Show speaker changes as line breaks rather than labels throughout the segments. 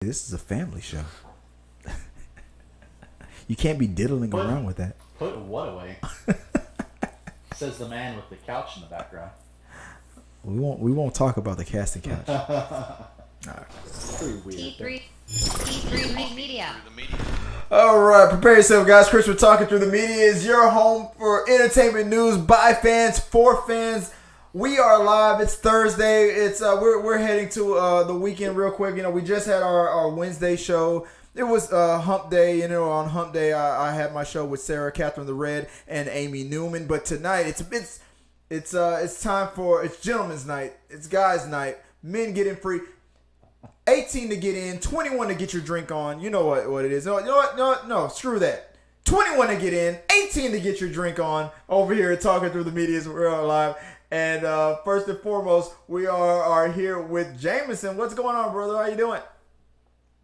This is a family show. You can't be diddling around with that.
Put what away? Says the man with the couch in the background.
We won't talk about the casting couch.
Right. Pretty weird.
T3 Media.
All right, prepare yourself, guys. Chris, we're talking through the media. Is your home for entertainment news by fans for fans. We are live. It's Thursday. It's we're heading to the weekend real quick. You know, we just had our Wednesday show. It was Hump Day. You know, on Hump Day, I had my show with Sarah, Catherine the Red, and Amy Newman. But tonight, it's time for gentlemen's night. It's guys' night. Men get in free. 18 to get in, 21 to get your drink on. You know what it is. No, screw that. 21 to get in, 18 to get your drink on. Over here Talking Through the Media, we're all live. And first and foremost, we are here with Jameson. What's going on, brother? How you doing?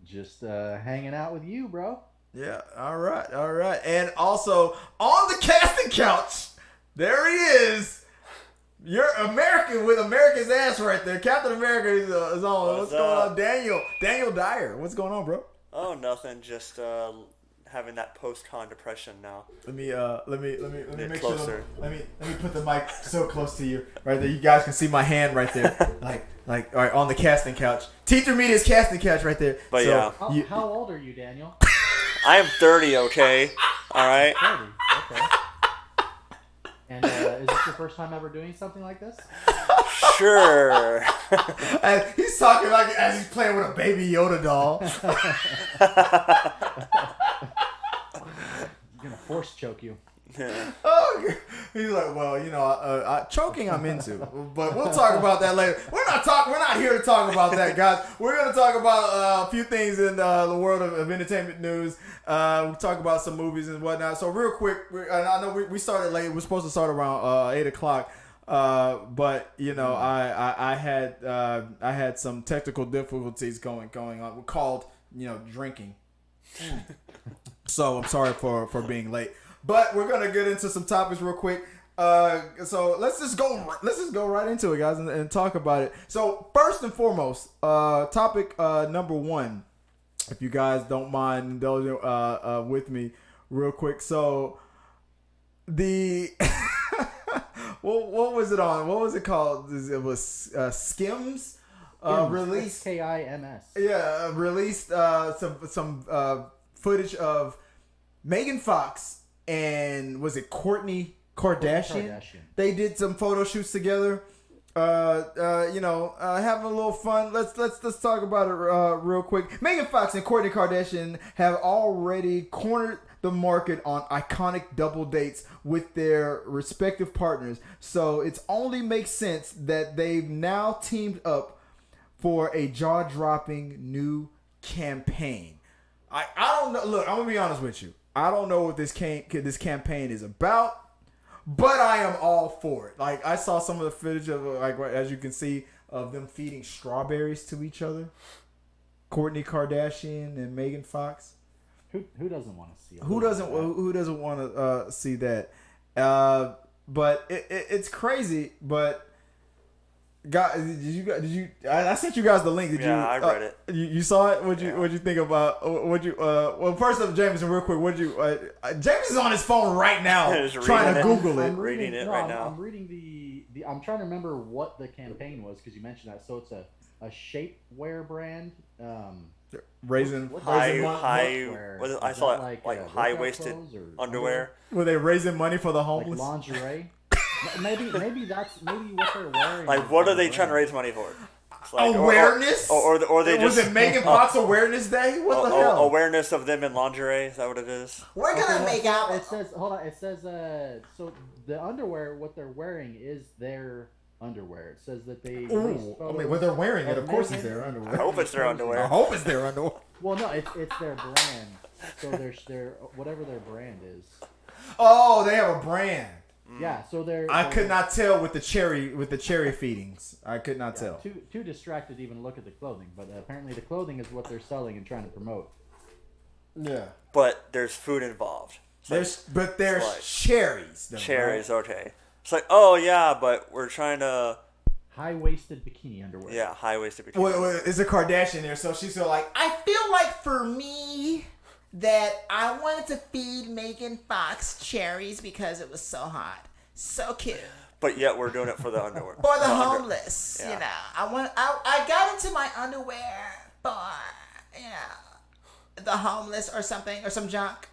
Just hanging out with you, bro.
Yeah, all right. And also, on the casting couch, there he is. You're American with America's ass right there. Captain America is on. What's going on, Daniel Dyer? What's going on, bro?
Oh, nothing. Just having that post-con depression now.
Let me make
closer.
sure. Let me put the mic so close to you, right there. You guys can see my hand right there, like all right, on the casting couch. T3 Media's casting couch right there.
But
so,
yeah.
How old are you, Daniel?
I am 30. Okay. All right.
30. Okay. And is this your first time ever doing something like this?
Sure.
And he's talking like as he's playing with a baby Yoda doll.
I'm gonna force choke you.
Yeah.
Oh, he's like, well, you know, choking I'm into, but we'll talk about that later. We're not here to talk about that, guys. We're gonna talk about a few things in the world of entertainment news. We'll talk about some movies and whatnot. So real quick, and I know we started late. We're supposed to start around 8 o'clock. But you know, I had some technical difficulties going on. We're called, you know, drinking. So I'm sorry for being late. But we're gonna get into some topics real quick. So let's just go right into it, guys, and talk about it. So first and foremost, topic number one, if you guys don't mind indulging with me real quick. So the what was it on? What was it called? It was Skims. Released
Skims.
Yeah, released some footage of Megan Fox and was it Kourtney Kardashian? They did some photo shoots together. You know, having a little fun. Let's talk about it real quick. Megan Fox and Kourtney Kardashian have already cornered the market on iconic double dates with their respective partners. So it only makes sense that they've now teamed up for a jaw-dropping new campaign. I don't know. Look, I'm gonna be honest with you. I don't know what this campaign is about, but I am all for it. Like, I saw some of the footage of, like, as you can see, of them feeding strawberries to each other. Kourtney Kardashian and Megan Fox.
Who doesn't want to see it?
Who doesn't want to see that? But it's crazy. But guys, did you? I sent you guys the link.
I read it.
You saw it. What'd you think about? Well, first up, Jameson, real quick. Jameson's on his phone right now, trying to Google it.
I'm reading it right now.
I'm reading the. I'm trying to remember what the campaign was because you mentioned that. So it's a shapewear brand.
Raising
high waisted underwear.
Were they raising money for the homeless?
Like lingerie. maybe that's what they're wearing.
Like, what are they trying to raise money for? Like,
awareness?
Or they just...
Was it Megan Fox Awareness Day? What the hell?
Awareness of them in lingerie? Is that what it is?
We're gonna make out.
It says, hold on. It says, so the underwear, what they're wearing is their underwear. It says that they.
Well, they're wearing it. Of course, it's their underwear.
I hope it's their underwear.
Well, no, it's their brand. So their whatever their brand is.
Oh, they have a brand.
Yeah, so they're.
I could not tell with the cherry feedings. I could not tell.
Too distracted to even look at the clothing, but apparently the clothing is what they're selling and trying to promote.
Yeah.
But there's food involved.
There's cherries.
Cherries, okay. It's like, oh yeah, but we're trying to
high-waisted bikini underwear.
Yeah, high-waisted bikini.
Well, it's a Kardashian there, so she's so like,
I feel like for me that I wanted to feed Megan Fox cherries because it was so hot, so cute.
But yet we're doing it for the underwear.
For the homeless,
Yeah.
you know. I got into my underwear for, you know, the homeless or something or some junk.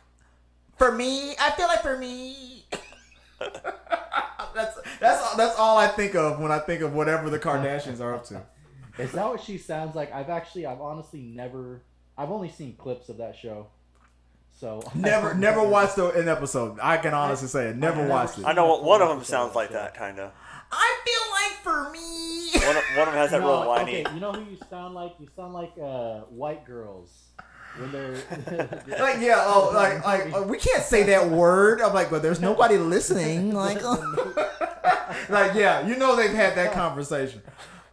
For me, I feel like for me.
that's all I think of when I think of whatever the Kardashians are up to.
Is that what she sounds like? I've only seen clips of that show. So
Never watched an episode. I can honestly say it. Never watched it.
I know one of them sounds like that, kind of.
I feel like for me.
One of them has that real whiny.
Okay, you know who you sound like? You sound like white girls when they're
Like we can't say that word. I'm like, but there's nobody listening. Like, like yeah, you know they've had that conversation.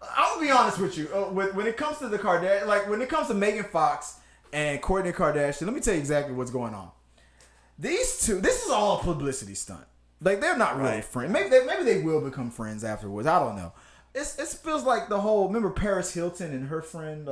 I'm gonna be honest with you. When it comes to the Kardashian, like when it comes to Megan Fox and Kourtney Kardashian, let me tell you exactly what's going on. These two, this is all a publicity stunt. Like they're not really friends. Maybe they will become friends afterwards. I don't know. It feels like the whole. Remember Paris Hilton and her friend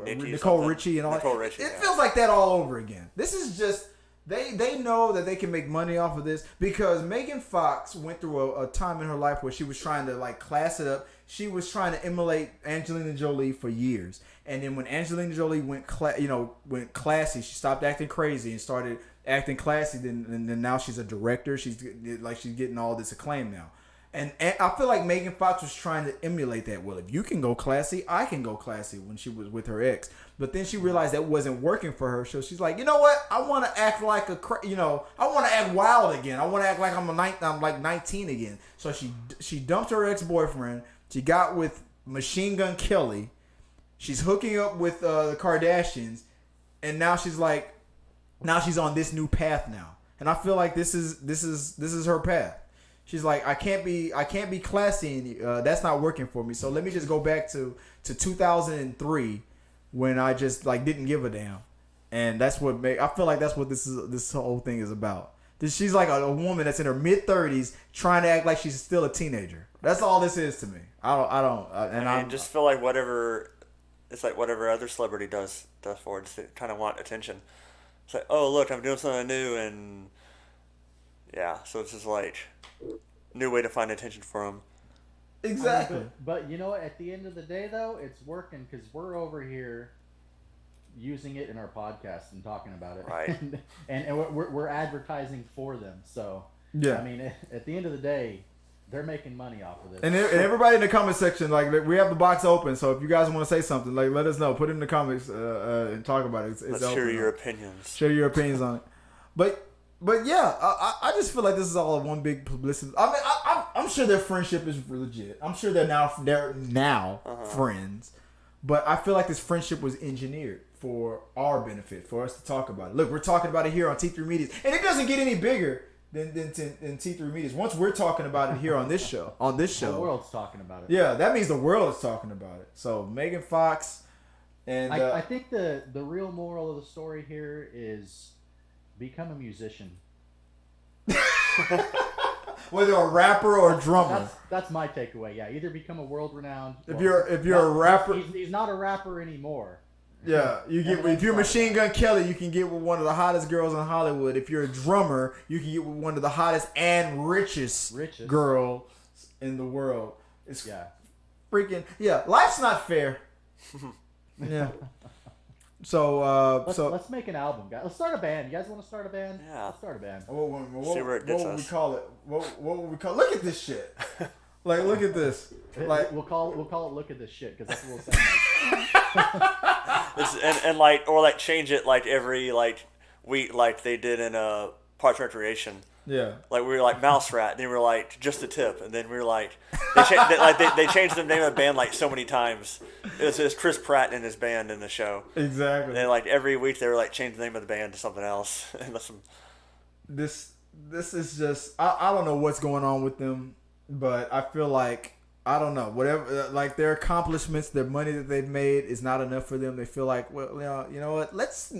Nicole Richie and all
Nicole
that.
Richie,
It feels like that all over again. This is just they know that they can make money off of this because Megan Fox went through a time in her life where she was trying to like class it up. She was trying to emulate Angelina Jolie for years, and then when Angelina Jolie went classy, she stopped acting crazy and started acting classy. Then now she's a director. She's getting all this acclaim now. And I feel like Megan Fox was trying to emulate that. Well, if you can go classy, I can go classy when she was with her ex. But then she realized that wasn't working for her. So she's like, you know what? I want to act like I want to act wild again. I want to act like I'm like 19 again. So she dumped her ex-boyfriend. She got with Machine Gun Kelly. She's hooking up with the Kardashians. And now she's on this new path now. And I feel like this is her path. She's like, I can't be classy, and that's not working for me. So let me just go back to 2003 when I just like didn't give a damn, and that's what I feel like that's what this whole thing is about. She's like a woman that's in her mid-30s trying to act like she's still a teenager. That's all this is to me. I
just feel like whatever other celebrity does for it, just to kind of want attention. It's like, oh look, I'm doing something new, and yeah, so it's just like new way to find attention for them.
Exactly.
But you know what? At the end of the day, though, it's working because we're over here using it in our podcast and talking about it,
right?
and we're advertising for them. So
yeah,
I mean, at the end of the day, they're making money off of this.
And everybody in the comment section, like we have the box open, so if you guys want to say something, like let us know. Put it in the comments and talk about it. It's
Let's hear your opinions.
Share your opinions on it. But yeah, I just feel like this is all one big publicity. I mean, I'm sure their friendship is legit. I'm sure they're now friends. But I feel like this friendship was engineered for our benefit, for us to talk about it. Look, we're talking about it here on T3 Medias, and it doesn't get any bigger than T3 Medias. Once we're talking about it here on this show,
the world's talking about it.
Yeah, that means the world is talking about it. So Megan Fox, and
I think the real moral of the story here is become a musician.
Whether a rapper or a drummer.
That's my takeaway. Yeah, either become a world renowned.
If you're a rapper,
he's not a rapper anymore.
Yeah, if you're Machine Gun Kelly, you can get with one of the hottest girls in Hollywood. If you're a drummer, you can get with one of the hottest and richest girls in the world. It's freaking life's not fair. Yeah. So
let's make an album, guys. Let's start a band. You guys want to start a band?
Yeah.
Let's start a band.
See where it gets us.
What would we call it? What would we call it? Look at this shit. Like, look at this. Like,
we'll call it "Look at This Shit" because that's what we'll sound like.
and like or like change it like every like week like they did in Parks and Recreation.
Yeah.
Like we were like Mouse Rat, then we were like Just the Tip, and then we were like they changed the name of the band like so many times. It was Chris Pratt and his band in the show.
Exactly.
And like every week they were like changing the name of the band to something else.
This is just I don't know what's going on with them, but I feel like I don't know whatever like their accomplishments, their money that they've made is not enough for them. They feel like you know what let's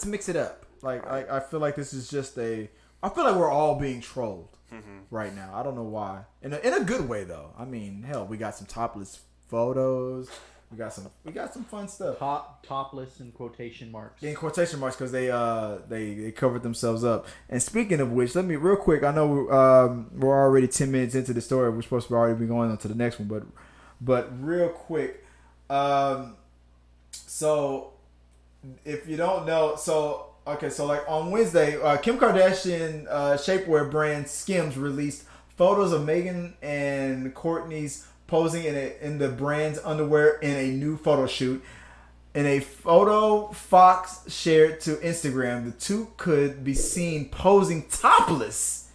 mix it up. Like I feel like this is just I feel like we're all being trolled right now. I don't know why. In a good way though. I mean, hell, we got some topless photos. We got some fun stuff.
Topless in quotation marks.
In quotation marks, because they covered themselves up. And speaking of which, let me real quick. I know we're already 10 minutes into the story. We're supposed to already be going on to the next one, but real quick. So if you don't know, so like on Wednesday, Kim Kardashian shapewear brand Skims released photos of Megan and Kourtney's posing in the brand's underwear in a new photo shoot. In a photo Fox shared to Instagram, the two could be seen posing topless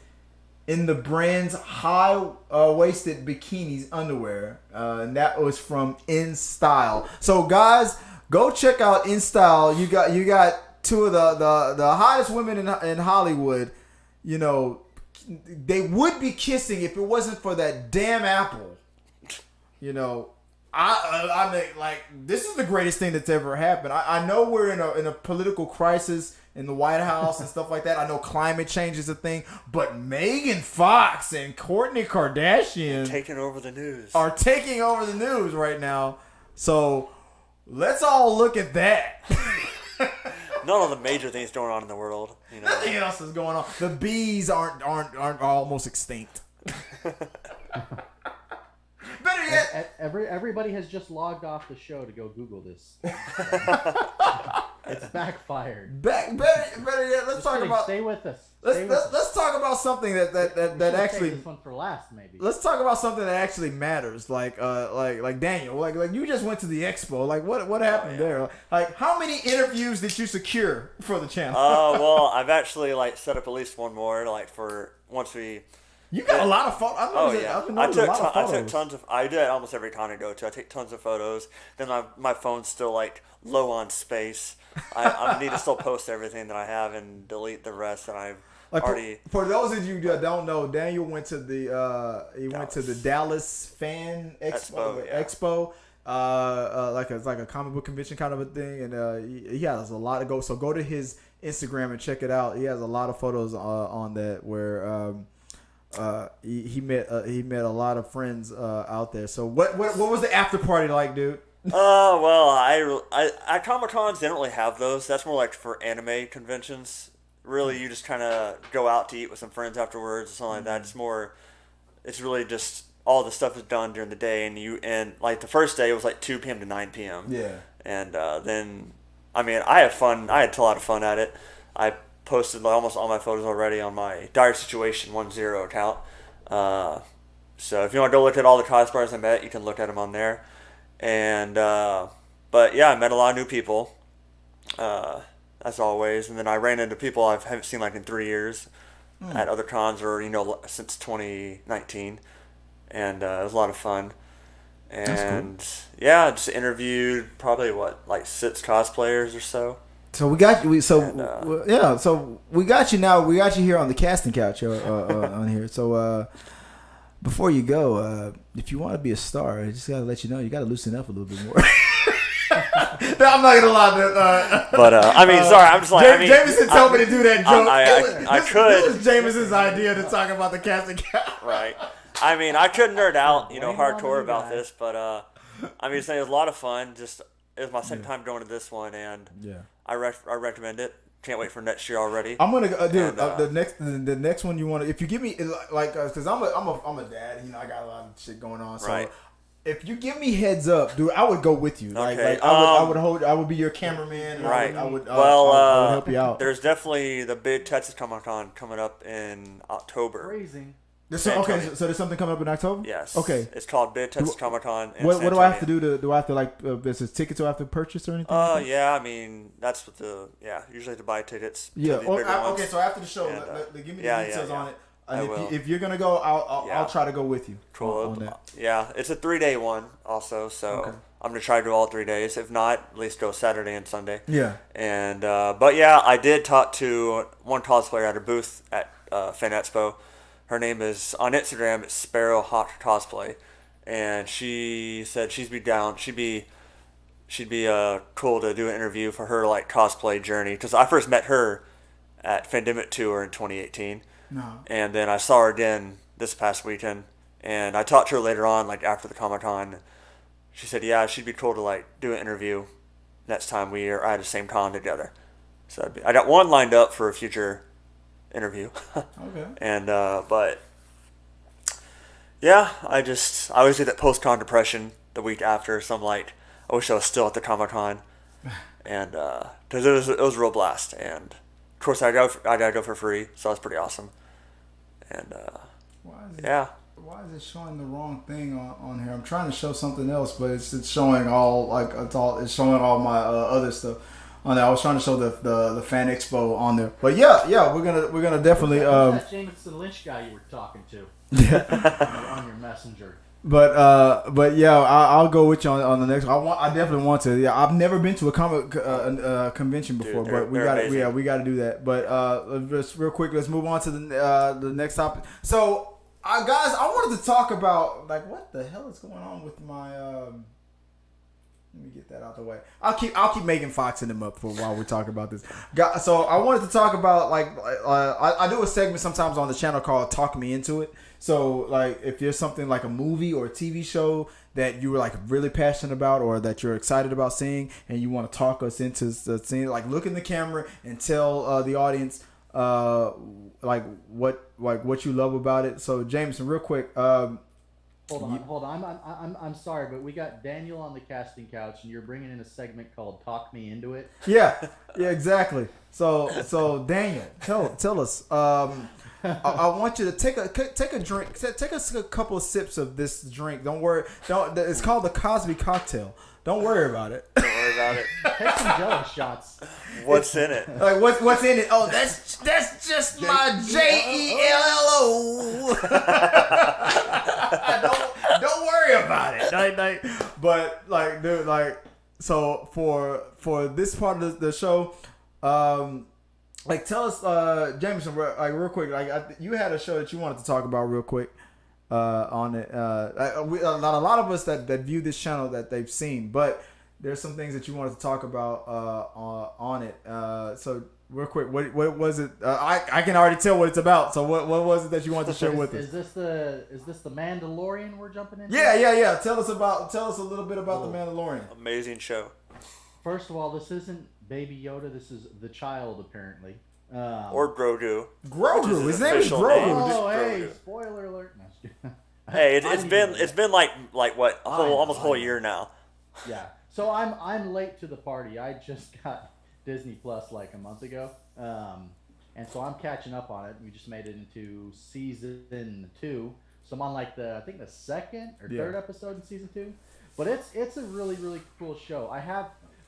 in the brand's high-waisted bikinis underwear. And that was from InStyle. So guys, go check out InStyle. You got two of the hottest women in Hollywood. You know, they would be kissing if it wasn't for that damn apple. You know, I mean, like, this is the greatest thing that's ever happened. I know we're in a political crisis in the White House and stuff like that. I know climate change is a thing, but Megan Fox and Kourtney Kardashian are taking over the news right now. So let's all look at that.
Not all the major things going on in the world. You know.
Nothing else is going on. The bees aren't almost extinct. Better yet,
everybody has just logged off the show to go Google this. It's backfired.
Better yet, let's talk about.
Stay with us.
Let's talk about something that actually.
This one for last, maybe.
Let's talk about something that actually matters. Like Daniel, like you just went to the expo. Like what happened there? Like how many interviews did you secure for the channel?
Well, I've actually set up at least one more for once we.
You got a lot of photos.
I took tons of. I do it almost every con I go to. I take tons of photos. Then my phone's still low on space. I need to still post everything that I have and delete the rest that I've already.
For those of you that don't know, Daniel went to the Dallas Fan Expo. Like a comic book convention kind of a thing, and he has a lot to go. So go to his Instagram and check it out. He has a lot of photos on that where. He met a lot of friends out there. So what was the after party like, dude?
Well, I Comic Cons, they don't really have those. That's more for anime conventions. Really, you just kind of go out to eat with some friends afterwards or something like that. It's really just all the stuff is done during the day, and the first day it was 2 p.m. to 9 p.m.
Yeah.
And then, I mean, I had fun. I had a lot of fun at it. I posted almost all my photos already on my Dyer Situation 10 account. So if you want to go look at all the cosplayers I met, you can look at them on there. And but yeah, I met a lot of new people, as always. And then I ran into people I haven't seen in 3 years at other cons or since 2019, and it was a lot of fun. And cool. Yeah, just interviewed probably 6 cosplayers or so.
So we got you. So we got you now. We got you here on the casting couch on here. So before you go, if you want to be a star, I just gotta let you know you gotta loosen up a little bit more. No, I'm not gonna lie.
But I mean, sorry, I'm just
Jameson told me to do that joke.
I could.
This was Jameson's idea to talk about the casting couch.
Right. I mean, I could nerd out, hardcore about this, but I mean, it was a lot of fun. Just it was my second time going to this one, and I recommend it. Can't wait for next year already.
I'm gonna the next one you want to, if you give me because I'm a dad, I got a lot of shit going on. So
right.
If you give me heads up, dude, I would go with you.
Okay.
I would be your cameraman. And
right.
I would help you out.
There's definitely the big Texas Comic Con coming up in October.
Phrasing.
So there's something coming up in October?
Yes.
Okay.
It's called Big Texas Comic Con.
What do I have to do do I have to is it tickets I have to purchase or anything?
Yeah, I mean that's what usually to buy tickets.
Yeah.
To the bigger ones.
Okay, so after the show, give me the details on it. And if you're gonna go, I'll try to go with you.
Cool.
On that.
Yeah, it's a 3-day one also, so I'm gonna try to do all 3 days. If not, at least go Saturday and Sunday.
Yeah.
And but yeah, I did talk to one cosplayer at a booth at Fan Expo. Her name is on Instagram. It's Sparrow Hawk Cosplay, and she said she'd be down. She'd be cool to do an interview for her cosplay journey, because I first met her at Pandemic Tour in 2018.
No.
And then I saw her again this past weekend, and I talked to her later on, like after the Comic-Con. She said, yeah, she'd be cool to like do an interview next time we are at the same con together. So I got one lined up for a future interview.
Okay.
And but yeah, I always get that post-con depression the week after. So I'm like, I wish I was still at the Comic-Con, and because it was a real blast. And of course I gotta go for free, so that's pretty awesome. And yeah.
Why is it showing the wrong thing on here? I'm trying to show something else, but it's showing all it's showing all my other stuff on there. I was trying to show the fan expo on there, but yeah, we're gonna definitely.
That Jameson Lynch guy you were talking to.
Yeah.
On your messenger.
But yeah, I'll go with you on the next one. I definitely want to. Yeah, I've never been to a comic convention before,
Dude,
but we got to do that. But just real quick, let's move on to the next topic. So, guys, I wanted to talk about like what the hell is going on with my. Let me get that out the way. I'll keep making Fox and them up for while we talk about this. So I wanted to talk about like I do a segment sometimes on the channel called "Talk Me Into It." So like if there's something like a movie or a TV show that you were like really passionate about or that you're excited about seeing and you want to talk us into the scene, like look in the camera and tell the audience like what you love about it. So Jameson, real quick.
Hold on. I'm sorry, but we got Daniel on the casting couch, and you're bringing in a segment called "Talk Me Into It."
Yeah, exactly. So Daniel, tell us. I want you to take a drink. Take us a couple of sips of this drink. Don't worry. It's called the Cosby cocktail. Don't worry about it.
Don't worry about it.
Take some Jello shots.
What's in it?
Like what's in it? Oh, that's just my JELLO. Don't worry about it. But like, dude, like, so for this part of the show, like, tell us, Jameson, like real quick, like you had a show that you wanted to talk about real quick. On it, not a lot of us that view this channel that they've seen, but there's some things that you wanted to talk about on it. So real quick, what was it? I can already tell what it's about. So what was it that you wanted to share with us?
Is this the Mandalorian we're jumping into?
Yeah. Tell us a little bit about the Mandalorian.
Amazing show.
First of all, this isn't Baby Yoda. This is the child, apparently.
Or Grogu.
Grogu. His name is Grogu.
Oh, hey!
Grogu.
Spoiler alert. No,
Hey, it's been like what almost a whole year now.
Yeah. So I'm late to the party. I just got Disney Plus like a month ago, and so I'm catching up on it. We just made it into season 2, so I'm on like I think the second or third episode in season 2. But it's a really really cool show.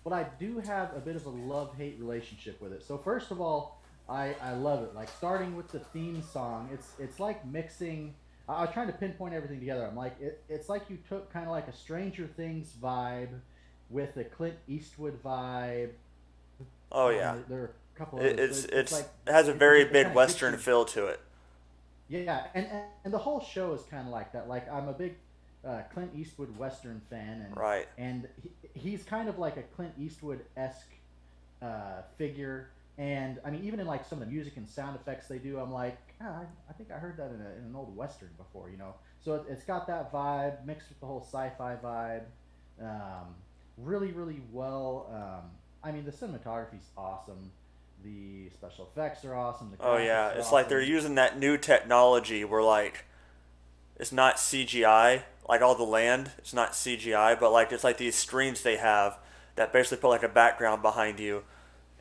But I do have a bit of a love-hate relationship with it. So first of all, I love it. Like starting with the theme song, it's like mixing. I was trying to pinpoint everything together. I'm like, it's like you took kind of like a Stranger Things vibe with a Clint Eastwood vibe.
Oh yeah.
There are a couple of
it's like, it has a very Midwestern feel to it.
Yeah, and the whole show is kind of like that. Like I'm a big Clint Eastwood Western fan, and
right.
And he's kind of like a Clint Eastwood-esque figure. And I mean, even in like some of the music and sound effects they do, I'm like, I think I heard that in an old Western before, you know. So it's got that vibe mixed with the whole sci-fi vibe. Really, really well. I mean, the cinematography's awesome. The special effects are awesome.
Oh yeah, it's like they're using that new technology where like it's not CGI, like all the land. It's not CGI, but like it's like these screens they have that basically put like a background behind you.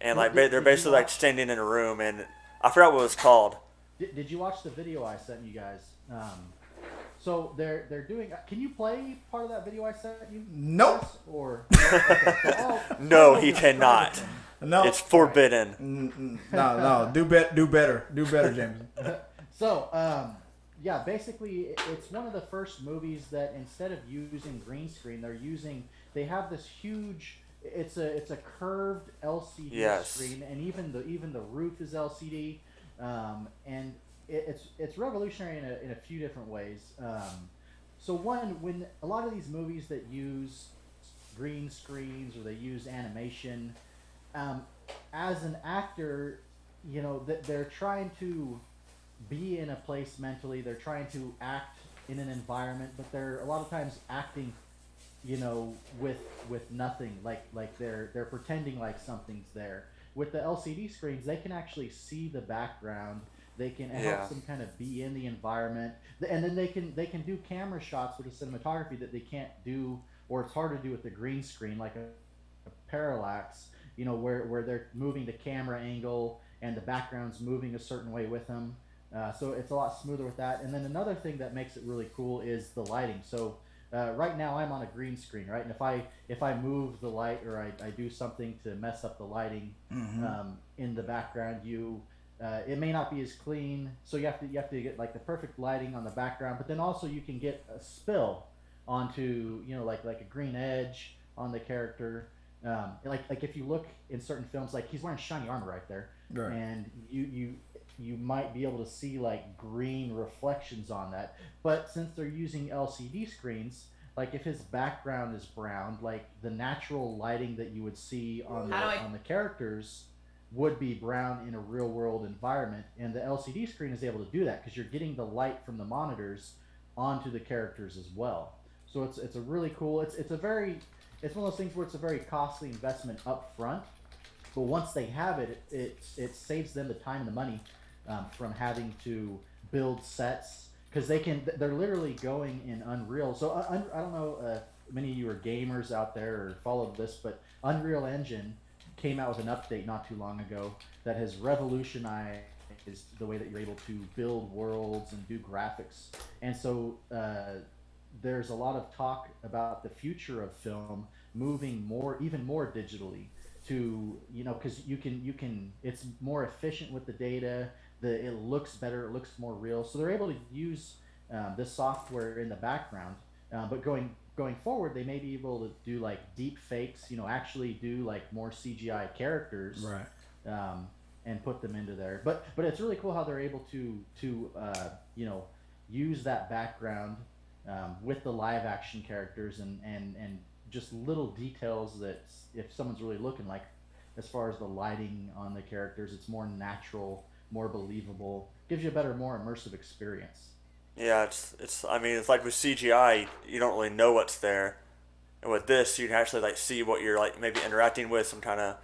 And like they're basically like standing in a room, and I forgot what it was called.
Did you watch the video I sent you guys? So they're doing. Can you play part of that video I sent you?
Nope.
Or
no, he cannot.
No,
it's forbidden.
No. Do better, James.
So yeah, basically it's one of the first movies that instead of using green screen, they have this huge. It's a curved LCD screen, and even the roof is LCD, and it's revolutionary in a few different ways. So when a lot of these movies that use green screens or they use animation, as an actor, they're trying to be in a place mentally. They're trying to act in an environment, but they're a lot of times acting, with nothing. Like they're pretending like something's there. With the LCD screens, they can actually see the background. They can it helps them kind of be in the environment, and then they can do camera shots with the cinematography that they can't do, or it's hard to do with the green screen, like a parallax. Where they're moving the camera angle and the background's moving a certain way with them. So it's a lot smoother with that. And then another thing that makes it really cool is the lighting. So right now I'm on a green screen, right? And if I move the light, or I do something to mess up the lighting in the background, it may not be as clean. So you have to get like the perfect lighting on the background, but then also you can get a spill onto like a green edge on the character. Like if you look in certain films, like he's wearing shiny armor right there, right. And you might be able to see like green reflections on that. But since they're using LCD screens, like if his background is brown, like the natural lighting that you would see on the characters would be brown in a real world environment, and the LCD screen is able to do that because you're getting the light from the monitors onto the characters as well. So it's a really cool. It's one of those things where it's a very costly investment up front, but once they have it, it saves them the time and the money from having to build sets, because they're literally going in Unreal. So I don't know many of you are gamers out there or followed this, but Unreal Engine came out with an update not too long ago that has revolutionized the way that you're able to build worlds and do graphics. And so there's a lot of talk about the future of film moving even more digitally to, because you can it's more efficient with the data. It looks better, it looks more real. So they're able to use this software in the background, but going forward, they may be able to do like deep fakes, actually do like more CGI characters, right? And put them into there. But it's really cool how they're able to use that background with the live action characters and just little details that if someone's really looking, like as far as the lighting on the characters, it's more natural, more believable, gives you a better, more immersive experience.
Yeah, it's like with CGI, you don't really know what's there, and with this, you can actually like see what you're like maybe interacting with, some kind of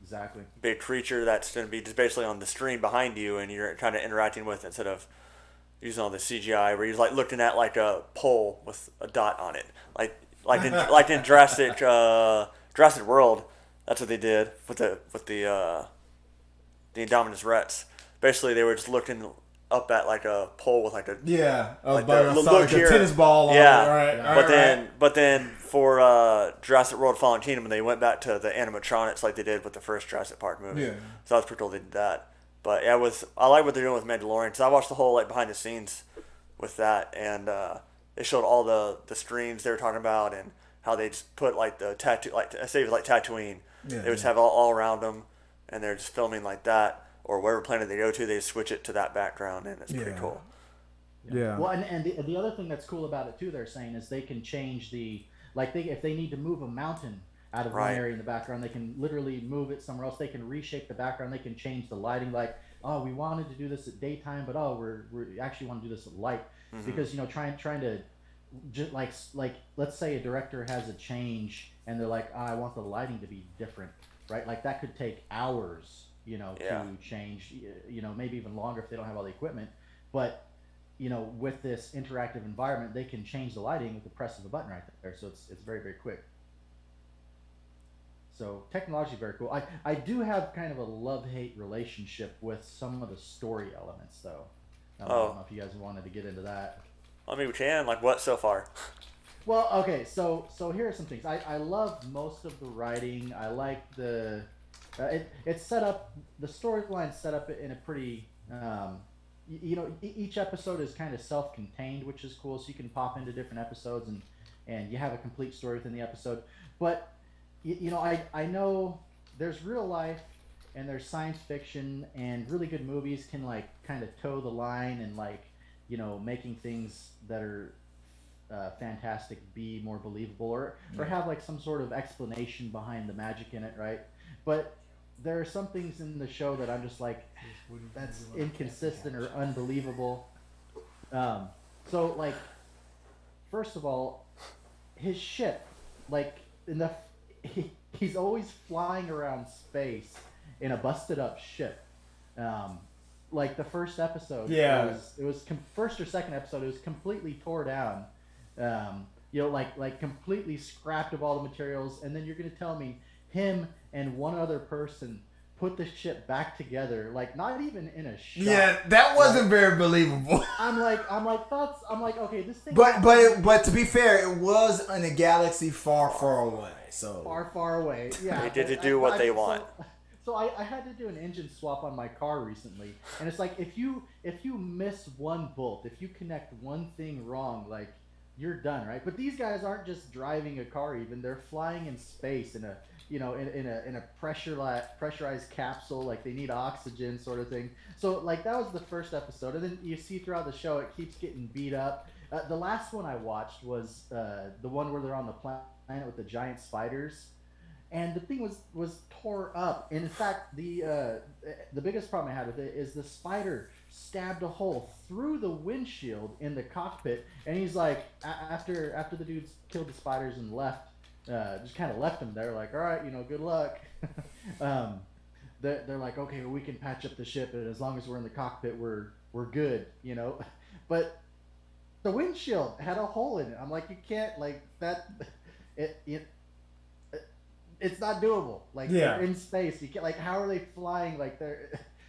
exactly
big creature that's going to be just basically on the screen behind you, and you're kind of interacting with, instead of using all the CGI where you're like looking at like a pole with a dot on it, like in Jurassic World. That's what they did with the Indominus Rex. Basically, they were just looking up at like a pole with like a
look here, tennis ball on it, right?
But then for Jurassic World: Fallen Kingdom, they went back to the animatronics like they did with the first Jurassic Park movie. Yeah. So that was pretty cool they did that. But yeah, I like what they're doing with Mandalorian, because I watched the whole like behind the scenes with that, and they showed all the streams they were talking about, and how they just put like the tattoo, like say it was like Tatooine, they would just have it all around them, and they're just filming like that, or whatever planet they go to, they switch it to that background, and it's pretty cool.
Yeah. Well, and the other thing that's cool about it too, they're saying, is they can change if they need to move a mountain out of one area in the background, they can literally move it somewhere else. They can reshape the background. They can change the lighting. Like, oh, we wanted to do this at daytime, but we actually want to do this at light, because trying to just like let's say a director has a change and they're like, I want the lighting to be different, right? Like that could take hours, to change, maybe even longer if they don't have all the equipment. But with this interactive environment, they can change the lighting with the press of a button right there. So it's very, very quick. So technology is very cool. I do have kind of a love-hate relationship with some of the story elements, though. I don't know if you guys wanted to get into that.
I mean, we can. Like what so far?
Well, okay. So here are some things. I love most of the writing. I like it's set up. The storyline's set up in a pretty. Each episode is kind of self-contained, which is cool. So you can pop into different episodes and you have a complete story within the episode. But I know there's real life and there's science fiction, and really good movies can like kind of toe the line and like making things that are fantastic be more believable, or have like some sort of explanation behind the magic in it, right? But there are some things in the show that I'm just like, that's inconsistent or unbelievable. So like, first of all, his ship, like he's always flying around space in a busted up ship. Like the first episode, it was first or second episode, it was completely tore down. Like completely scrapped of all the materials, and then you're gonna tell me him and one other person put the ship back together, like not even in a shot.
Yeah, that wasn't very believable.
I'm like, okay, this thing.
But to be fair, it was in a galaxy far, far away. So
far away. Yeah.
They did to do what they want.
So I had to do an engine swap on my car recently, and it's like if you miss one bolt, if you connect one thing wrong, like you're done, right? But these guys aren't just driving a car; even they're flying in space in a in a pressurized capsule, like they need oxygen, sort of thing. So like that was the first episode, and then you see throughout the show it keeps getting beat up. The last one I watched was the one where they're on the planet with the giant spiders. And the thing was tore up. And in fact, the biggest problem I had with it is the spider stabbed a hole through the windshield in the cockpit. And he's like, after the dudes killed the spiders and left, just kind of left them there, like, all right, good luck. They're like, okay, well, we can patch up the ship, and as long as we're in the cockpit, we're good, But the windshield had a hole in it. I'm like, you can't, like that. It's not doable. Like they're in space. You can't. Like, how are they flying? Like
they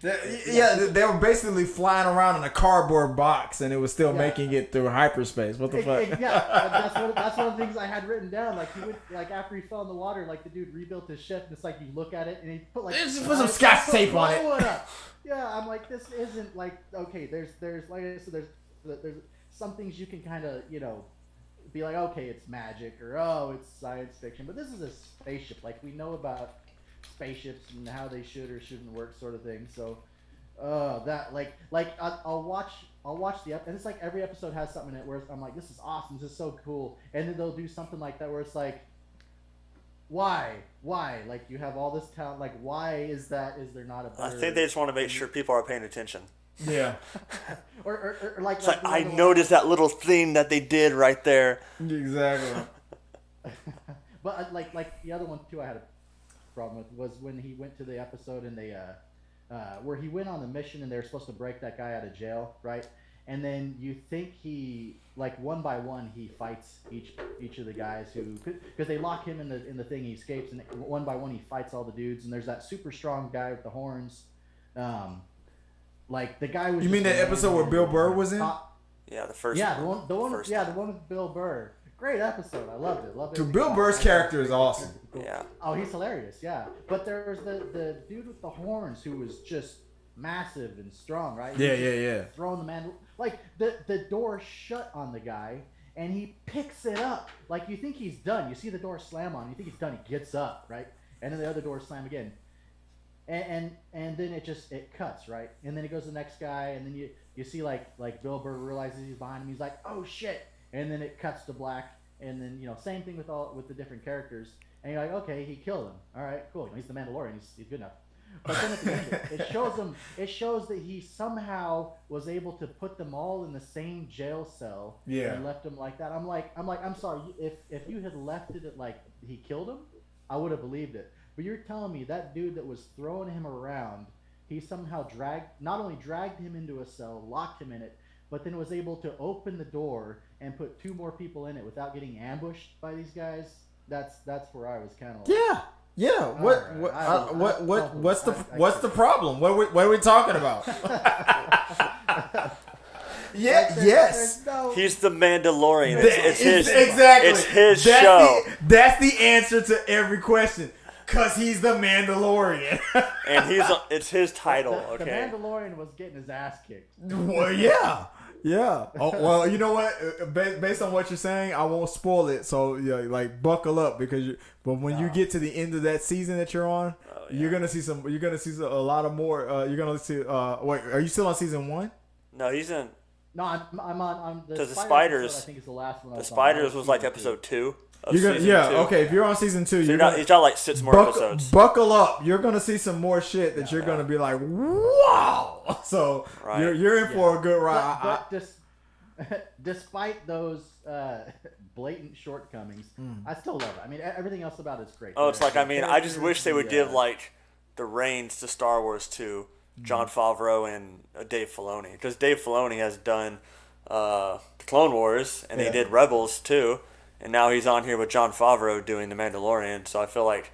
were basically flying around in a cardboard box, and it was still making it through hyperspace. What the fuck?
That's one of the things I had written down. Like he would, like after he fell in the water, like the dude rebuilt his ship, and it's like you look at it, and he put like
just put some Scotch tape on it.
Yeah, I'm like, this isn't like okay. There's like I said, there's some things you can kind of be like, okay, it's magic, or oh, it's science fiction, but this is a spaceship. Like, we know about spaceships and how they should or shouldn't work, sort of thing. So, that I'll watch the and it's like every episode has something in it where I'm like, this is awesome, this is so cool, and then they'll do something like that where it's like, why? Like, you have all this talent. Like, why is that? Is there not a better?
I think they just want to make sure people are paying attention.
Yeah.
or like
I noticed that little thing that they did right there.
Exactly.
But like the other one too, I had a problem with was when he went to the episode and they where he went on the mission and they were supposed to break that guy out of jail, right? And then you think he like one by one he fights each of the guys who because they lock him in the thing, he escapes, and one by one he fights all the dudes, and there's that super strong guy with the horns. Like the guy was.
You mean that episode where Bill Burr was in?
Yeah, the first.
Yeah,
the one. The one with Bill Burr. Great episode. I loved it.
Dude, Bill Burr's character is awesome.
Yeah.
Oh, he's hilarious. Yeah, but there was the dude with the horns who was just massive and strong, right?
Yeah.
Throwing the man like the door shut on the guy, and he picks it up. Like you think he's done. You see the door slam on. You think he's done. He gets up, right? And then the other door slam again. And then it cuts, right? And then it goes to the next guy, and then you see like Bill Burr realizes he's behind him. He's like, oh shit! And then it cuts to black, and then same thing with the different characters. And you're like, okay, he killed him. All right, cool. He's the Mandalorian. He's good enough. But then at the end, it shows that he somehow was able to put them all in the same jail cell.
Yeah.
And left them like that. I'm sorry. If you had left it at like he killed him, I would have believed it. But you're telling me that dude that was throwing him around, he somehow not only dragged him into a cell, locked him in it, but then was able to open the door and put 2 more people in it without getting ambushed by these guys. That's where I was kind of like,
yeah. What's the problem? What are we talking about? Yes.
He's the Mandalorian. It's his
exactly.
It's his show.
That's the answer to every question. Cause he's the Mandalorian.
And it's his title.
The Mandalorian was getting his ass kicked.
Well, yeah. Oh, well, you know what? Based on what you're saying, I won't spoil it. So like buckle up because but when you get to the end of that season that you're on, you're gonna see a lot of more. You're gonna see. Wait, are you still on season 1?
No, he's in.
No, I'm on the
Because the
Spider
Spiders,
episode, I think is the last one.
the Spiders was like episode 2.
You're gonna, okay. If you're on season 2,
so he's got like 6 more episodes.
Buckle up. You're gonna see some more shit that you're gonna be like, wow. So you're in for a good ride.
But despite those blatant shortcomings, I still love it. I mean, everything else about it's great.
Oh, it's like, I mean, I just wish they would give like the reins to Star Wars to Jon Favreau and Dave Filoni, because Dave Filoni has done the Clone Wars and they did Rebels too. And now he's on here with Jon Favreau doing The Mandalorian. So I feel like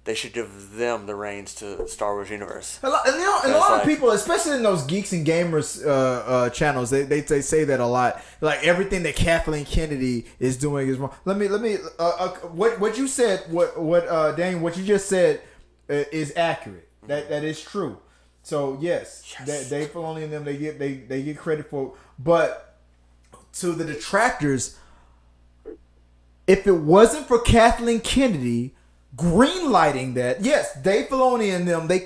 they should give them the reins to the Star Wars universe.
A lot of people, especially in those Geeks and Gamers channels, they say that a lot. Like everything that Kathleen Kennedy is doing is wrong. Let me. What you said, Daniel, what you just said is accurate. That is true. So yes. Dave Filoni and them, they get credit for. But to the detractors, if it wasn't for Kathleen Kennedy greenlighting that, yes, Dave Filoni and them, they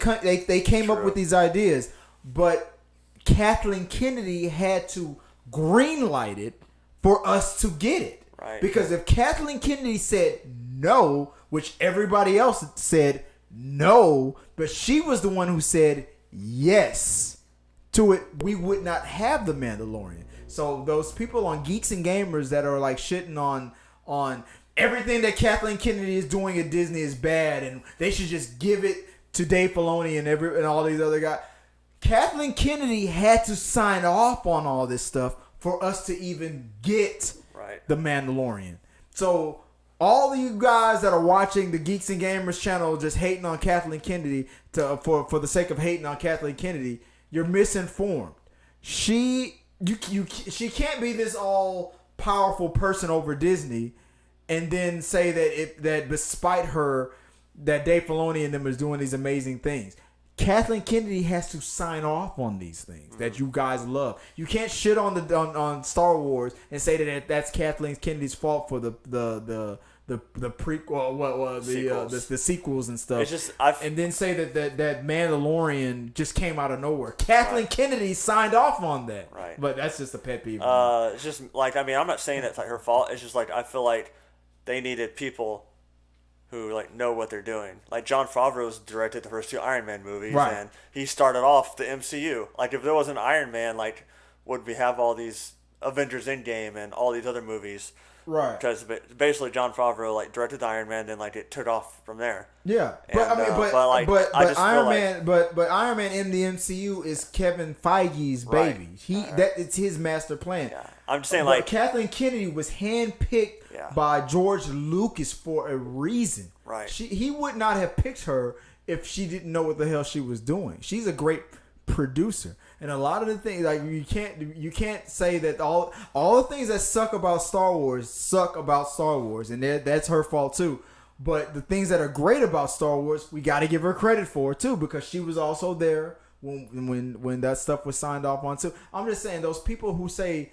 came up with these ideas, but Kathleen Kennedy had to greenlight it for us to get it.
Right.
Because if Kathleen Kennedy said no, which everybody else said no, but she was the one who said yes to it, we would not have The Mandalorian. So those people on Geeks and Gamers that are like shitting on everything that Kathleen Kennedy is doing at Disney is bad and they should just give it to Dave Filoni and all these other guys. Kathleen Kennedy had to sign off on all this stuff for us to even get The Mandalorian. So all of you guys that are watching the Geeks and Gamers channel just hating on Kathleen Kennedy for the sake of hating on Kathleen Kennedy, you're misinformed. She can't be this all powerful person over Disney and then say that despite her that Dave Filoni and them is doing these amazing things. Kathleen Kennedy has to sign off on these things that you guys love. You can't shit on on Star Wars and say that's Kathleen Kennedy's fault for the prequel, the sequels and stuff.
It's just
and then say that Mandalorian just came out of nowhere. Kathleen Kennedy signed off on that.
Right.
But that's just a pet peeve.
It's just like, I mean, I'm not saying it's like her fault. It's just like I feel like they needed people who like know what they're doing. Like Jon Favreau's directed the first 2 Iron Man movies, and he started off the MCU. Like if there was an Iron Man, like would we have all these Avengers Endgame and all these other movies?
Right.
Because basically Jon Favreau like directed the Iron Man, then like it took off from there.
Yeah,
and,
but Iron Man in the MCU is Kevin Feige's baby. It's his master plan.
Yeah. I'm just saying,
but Kathleen Kennedy was handpicked by George Lucas for a reason.
Right.
He would not have picked her if she didn't know what the hell she was doing. She's a great producer. And a lot of the things, like you can't say that all the things that suck about Star Wars, and that's her fault too. But the things that are great about Star Wars, we got to give her credit for too, because she was also there when that stuff was signed off on too. I'm just saying, those people who say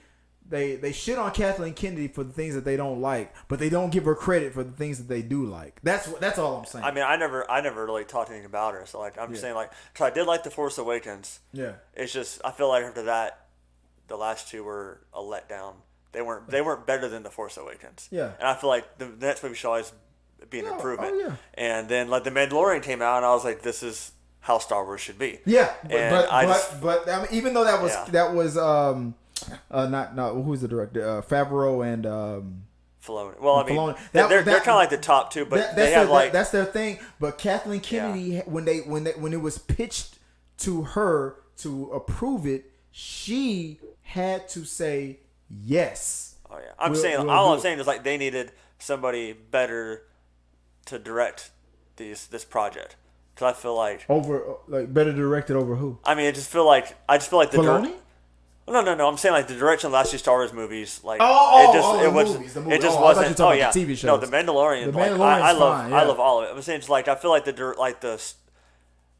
they shit on Kathleen Kennedy for the things that they don't like, but they don't give her credit for the things that they do like. That's all I'm saying.
I mean, I never really talked anything about her, so like I'm just saying, like, because I did like The Force Awakens. Yeah. It's just I feel like after that, the last 2 were a letdown. They weren't better than The Force Awakens. Yeah. And I feel like the next movie should always be an improvement. Oh, yeah. And then like The Mandalorian came out, and I was like, this is how Star Wars should be. Yeah.
But I mean, even though that was not who's the director? Favreau and
Filoni. Well, I mean, they're kind of like the top 2, but they have
that's their thing. But Kathleen Kennedy, when it was pitched to her to approve it, she had to say yes.
Oh yeah, I'm saying is like they needed somebody better to direct this project, because I feel like
better directed over who?
I mean, I just feel like the
Filoni?
No. I'm saying like the direction of the last 2 Star Wars movies, like
the movies.
Wasn't. Oh yeah,
TV shows.
No, The Mandalorian. I love all of it. I'm saying just like I feel like there was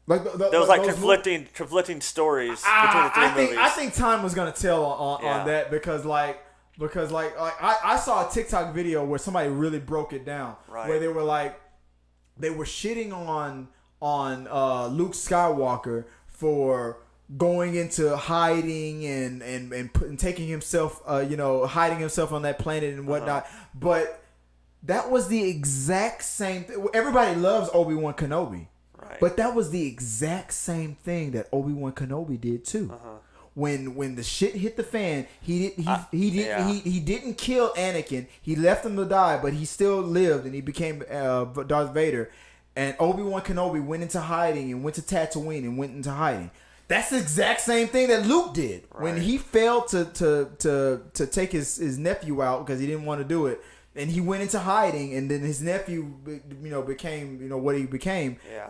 like conflicting stories between the 3 movies.
I think time was gonna tell on that because I saw a TikTok video where somebody really broke it down, where they were shitting on Luke Skywalker for going into hiding and taking himself, hiding himself on that planet and whatnot. But that was the exact same thing. Everybody loves Obi-Wan Kenobi.
Right.
But that was the exact same thing that Obi-Wan Kenobi did too. When the shit hit the fan, he didn't kill Anakin. He left him to die, but he still lived and he became Darth Vader. And Obi-Wan Kenobi went into hiding and went to Tatooine and went into hiding. That's the exact same thing that Luke did when he failed to take his nephew out because he didn't want to do it, and he went into hiding, and then his nephew became what he became.
Yeah.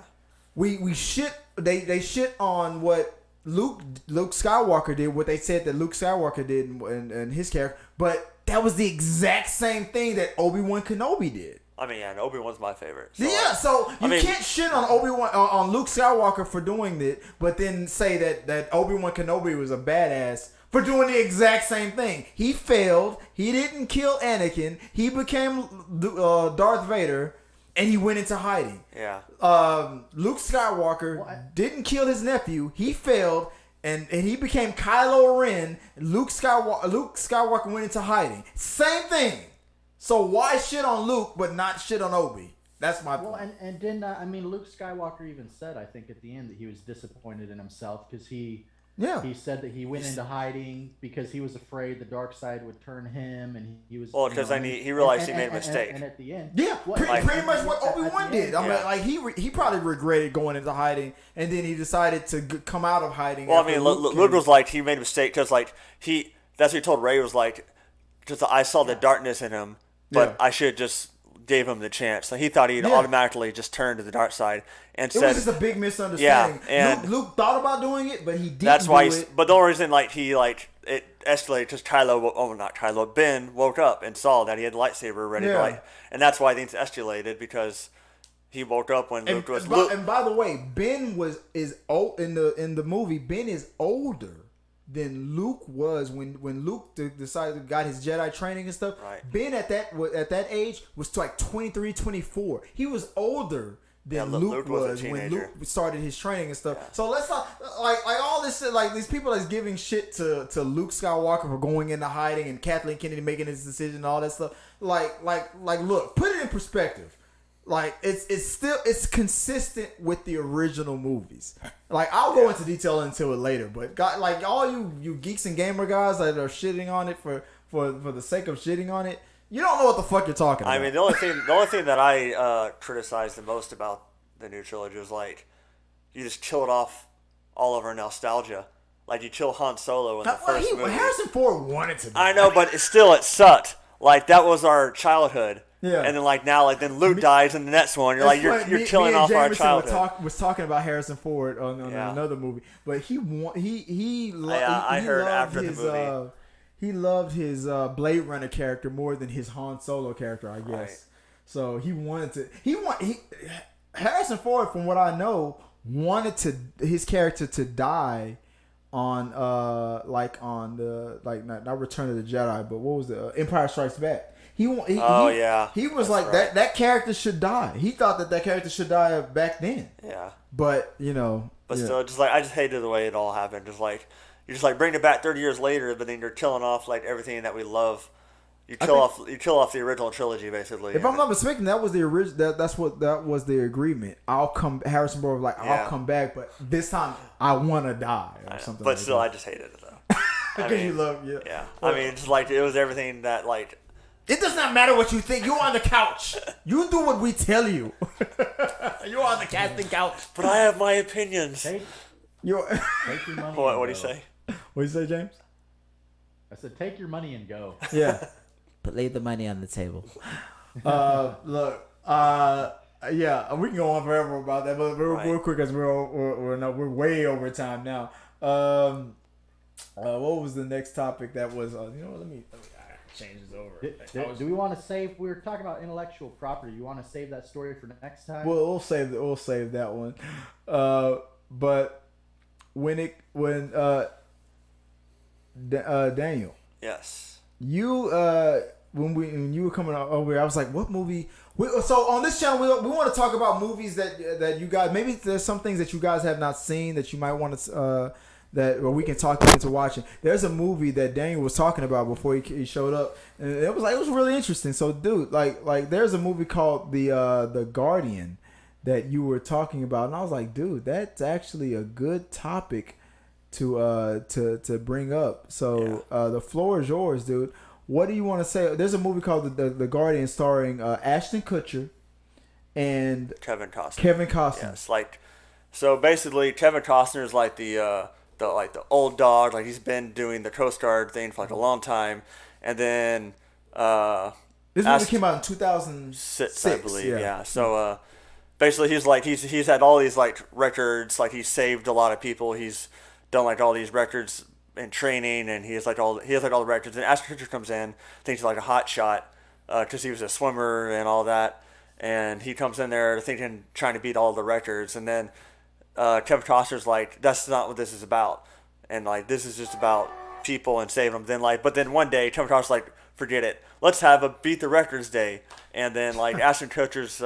We shit they shit on what Luke Skywalker did, what they said that Luke Skywalker did and his character, but that was the exact same thing that Obi-Wan Kenobi did.
I mean, yeah, and Obi-Wan's my favorite.
So so you can't shit on on Luke Skywalker for doing it, but then say that Obi-Wan Kenobi was a badass for doing the exact same thing. He failed. He didn't kill Anakin. He became Darth Vader. And he went into hiding.
Yeah.
Luke Skywalker didn't kill his nephew. He failed, and he became Kylo Ren. Luke Skywalker went into hiding. Same thing. So why shit on Luke but not shit on Obi? That's my point.
Well, and didn't Luke Skywalker even said, I think at the end, that he was disappointed in himself because he said that he went into hiding because he was afraid the dark side would turn him, and he was
because he realized he made a mistake.
And at the end,
pretty much what Obi-Wan did. I mean, he probably regretted going into hiding, and then he decided to come out of hiding.
Well, I mean, Luke was like he made a mistake because that's what he told Rey was like, because I saw the darkness in him, but I should just gave him the chance. So he thought he'd automatically just turn to the dark side and said
it was just a big misunderstanding.
Yeah, and
Luke thought about doing it, but he didn't.
That's why.
do it.
But the only reason it escalated because Ben woke up and saw that he had a lightsaber ready to light, and that's why things escalated because he woke up when Luke was.
And by the way, Ben is old in the movie. Ben is older than Luke was when Luke decided got his Jedi training and stuff.
Right.
Ben at that age was like 23, 24. He was older than Luke was when Luke started his training and stuff. Yeah. So let's not like all this shit, like these people that's giving shit to Luke Skywalker for going into hiding and Kathleen Kennedy making his decision and all that stuff. Like look, put it in perspective. Like it's consistent with the original movies. Like I'll go into detail into it later, but like all you geeks and gamer guys that are shitting on it for the sake of shitting on it, you don't know what the fuck you're talking about.
I mean, the only thing that I criticize the most about the new trilogy is like you just killed off all of our nostalgia. Like you kill Han Solo in the first movie.
Harrison Ford wanted to.
I know, but it sucked. Like that was our childhood.
Yeah.
And then then Luke dies in the next one. You're you're killing off our childhood.
Was talking about Harrison Ford on another movie, but he
heard after the movie.
He loved his Blade Runner character more than his Han Solo character, I guess. Right. So he wanted to. Harrison Ford, from what I know, wanted his character to die on not Return of the Jedi, but what was the Empire Strikes Back. He was
That's
like
right.
that character should die. He thought that character should die back then.
Yeah.
But
still, just like I just hated the way it all happened. Just like you're just like bringing it back 30 years later, but then you're killing off like everything that we love. You kill off the original trilogy basically.
If I'm not mistaken, that was the original. That was the agreement. Harrison Ford was like, I'll come back, but this time I want to die or something.
But
like
still,
that.
I just hated it though.
Because you love
Yeah. I mean, it's like it was everything that like.
It does not matter what you think. You're on the couch. You do what we tell you. You're on the casting couch.
But I have my opinions.
Take your money.
What do you say?
What do you say, James?
I said, take your money and go.
Yeah.
But leave the money on the table.
Look. Yeah, we can go on forever about that, but real quick, because we're way over time now. What was the next topic that was? Let me change this over.
Do we want to save? We were talking about intellectual property. You want to save that story for next time?
Well, we'll save that one. But when Daniel.
Yes.
You when you were coming over, I was like, what movie? So on this channel, we want to talk about movies that you guys, maybe there's some things that you guys have not seen that you might want to that or we can talk into watching. There's a movie that Daniel was talking about before he showed up, and it was really interesting. So, dude, like there's a movie called the Guardian that you were talking about, and I was like, dude, that's actually a good topic to bring up. So the floor is yours, dude. What do you want to say? There's a movie called the Guardian starring Ashton Kutcher and
Kevin Costner.
Yeah,
it's like, so basically Kevin Costner is like the old dog. Like he's been doing the Coast Guard thing for like a long time, and then
this movie came out in 2006,
I believe. Yeah. So basically he's had all these like records. Like he's saved a lot of people. He's done like all these records in training, and he has like all the records. And Ashton Kutcher comes in, thinks he's like a hot shot because he was a swimmer and all that. And he comes in there thinking, trying to beat all the records. And then Kevin Costner's like, that's not what this is about. And like, this is just about people and saving them. But then one day, Kevin Costner's like, forget it. Let's have a beat the records day. And then like Ashton Kutcher's,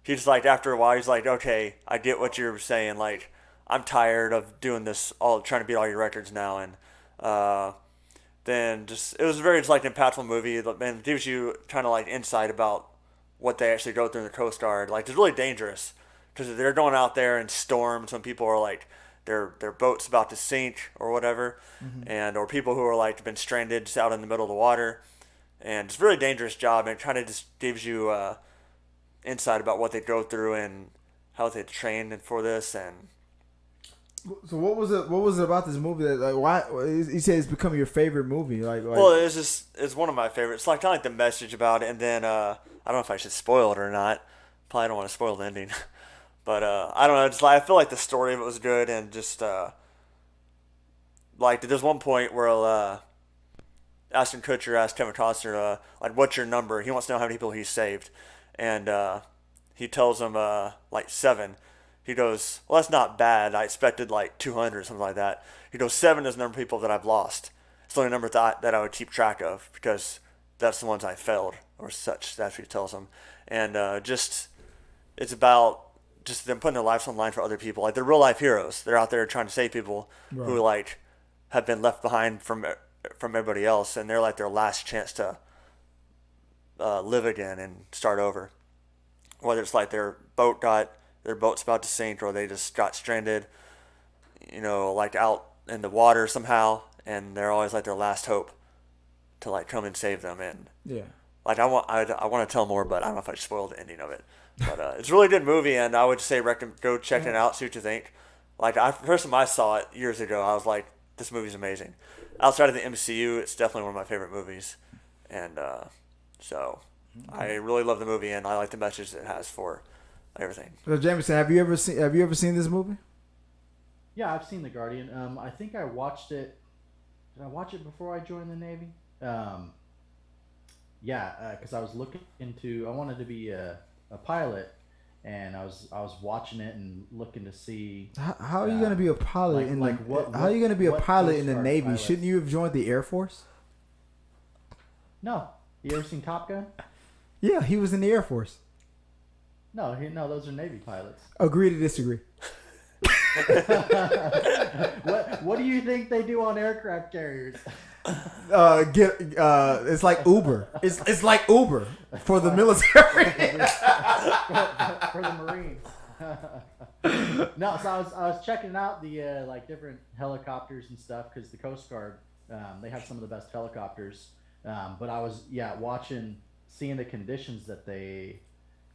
he's like, after a while, he's like, okay, I get what you're saying. Like, I'm tired of doing this, trying to beat all your records now. And then it was a very like impactful movie. And gives you kind of like insight about what they actually go through in the Coast Guard. Like, it's really dangerous because they're going out there in storms when people are like, their boat's about to sink or whatever, or people who are like been stranded just out in the middle of the water. And it's a really dangerous job, and it kind of just gives you insight about what they go through and how they train for this. And
so what was it about this movie that like why you said it's become your favorite movie? Like
well, it's one of my favorites. It's like kind of like the message about it, and then I don't know if I should spoil it or not. Probably don't want to spoil the ending, but I don't know. It's like I feel like the story of it was good, and just like there's one point where Ashton Kutcher asked Kevin Costner like, "What's your number?" He wants to know how many people he's saved, and he tells him like 7. He goes, well, that's not bad. I expected like 200 or something like that. He goes, 7 is the number of people that I've lost. It's the only number that I would keep track of because that's the ones I failed or such. That's what he tells him. And it's about just them putting their lives on the line for other people. Like, they're real life heroes. They're out there trying to save people who like have been left behind from everybody else. And they're like their last chance to live again and start over. Whether it's like their boat's about to sink, or they just got stranded, like out in the water somehow, and they're always like their last hope to like come and save them. And like I want to tell more, but I don't know if I spoiled the ending of it. But it's a really good movie, and I would say go check it out, see what you think. Like first time I saw it years ago, I was like, this movie's amazing. Outside of the MCU, it's definitely one of my favorite movies, and so I really love the movie, and I like the message it has for everything.
So Jameson, have you ever seen this movie?
Yeah, I've seen The Guardian. I think I watched it. Did I watch it before I joined the Navy? Because I was looking into. I wanted to be a pilot, and I was watching it and looking to see.
How are you going to be a pilot how are you going to be a pilot in the Navy? Pilots? Shouldn't you have joined the Air Force?
No. You ever seen Top Gun?
Yeah, he was in the Air Force.
No, those are Navy pilots.
Agree to disagree.
What do you think they do on aircraft carriers?
It's like Uber. It's like Uber for the military.
for the Marines. No, so I was checking out the like different helicopters and stuff because the Coast Guard they have some of the best helicopters. But I was seeing the conditions that they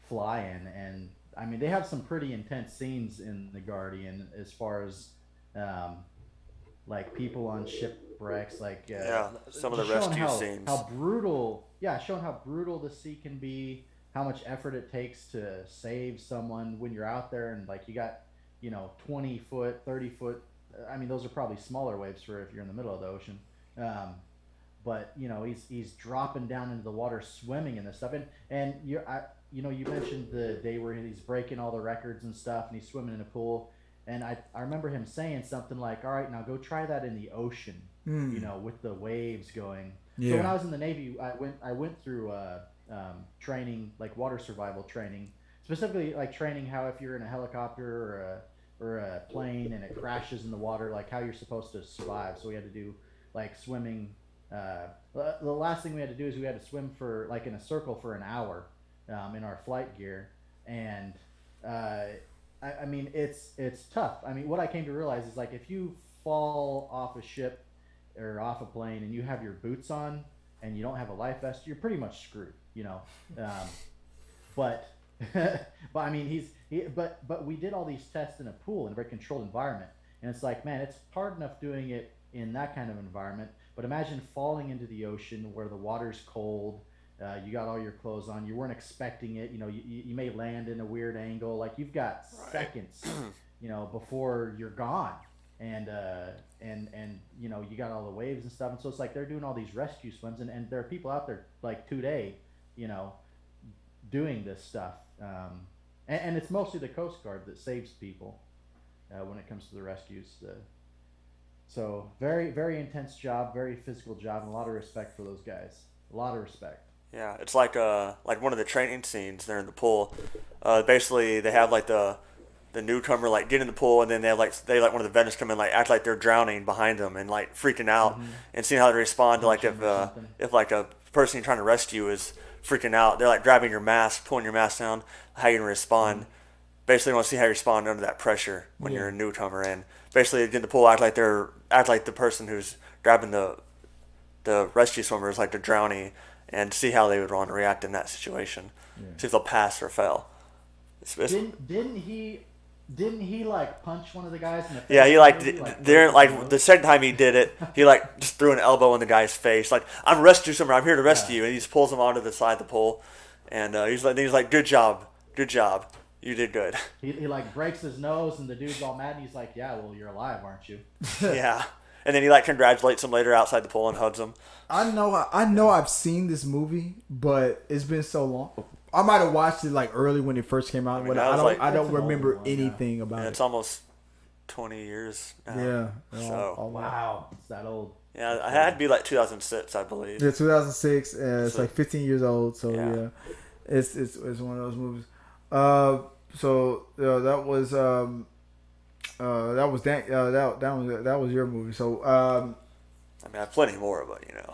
fly in, and I mean they have some pretty intense scenes in The Guardian as far as like people on shipwrecks, like
some of the rescue scenes.
How showing how brutal the sea can be, how much effort it takes to save someone when you're out there, and like you got 20 foot, 30 foot. I mean those are probably smaller waves for if you're in the middle of the ocean. But he's dropping down into the water, swimming and this stuff, and you mentioned the day where he's breaking all the records and stuff, and he's swimming in a pool, and I remember him saying something like, "All right, now go try that in the ocean," with the waves going. Yeah. So when I was in the Navy, I went through training, like water survival training, specifically like training how if you're in a helicopter or a plane and it crashes in the water, like how you're supposed to survive. So we had to do like swimming. The last thing we had to do is we had to swim for like in a circle for an hour in our flight gear, and I mean it's tough. I mean, what I came to realize is like if you fall off a ship or off a plane and you have your boots on and you don't have a life vest, you're pretty much screwed, you know. But I mean but we did all these tests in a pool in a very controlled environment, and it's like, man, it's hard enough doing it in that kind of environment, but imagine falling into the ocean where the water's cold. You got all your clothes on. You weren't expecting it. You know, you may land in a weird angle. Like you've got seconds, you know, before you're gone, and you know you got all the waves and stuff. And so it's like they're doing all these rescue swims, and there are people out there like today, you know, doing this stuff. And it's mostly the Coast Guard that saves people when it comes to the rescues. So very, very intense job, very physical job, and a lot of respect for those guys. A lot of respect.
Yeah, it's like one of the training scenes there in the pool. Basically, they have like the newcomer like get in the pool, and then they have like one of the veterans come in like act like they're drowning behind them and like freaking out, and seeing how they respond to like if like a person you're trying to rescue is freaking out, they're like grabbing your mask, pulling your mask down, how you gonna respond. Basically, they want to see how you respond under that pressure when you're a newcomer, and basically get in the pool, act like the person who's grabbing the rescue swimmer is like they're drowning, and see how they would want to react in that situation. See if they'll pass or fail.
Didn't he like punch one of the guys in the face?
Yeah, he like the second time he did it, he like just threw an elbow in the guy's face. Like, I'm a rescue swimmer, I'm here to rescue you, and he just pulls him onto the side of the pool, and he's like, good job, you did good.
He like breaks his nose, and the dude's all mad, and he's like, yeah, well, you're alive, aren't you?
Yeah. And then he like congratulates him later outside the pool and hugs him.
I know I've seen this movie, but it's been so long. I might have watched it like early when it first came out.
I mean,
I don't remember anything about it.
It's almost 20 years now.
Yeah.
So
wow, it's that old.
Yeah, I had to be like 2006, I believe.
Yeah, 2006. It's like 15 years old. So yeah, it's one of those movies. So that was that was your movie. So
I mean, I have plenty more, but you know.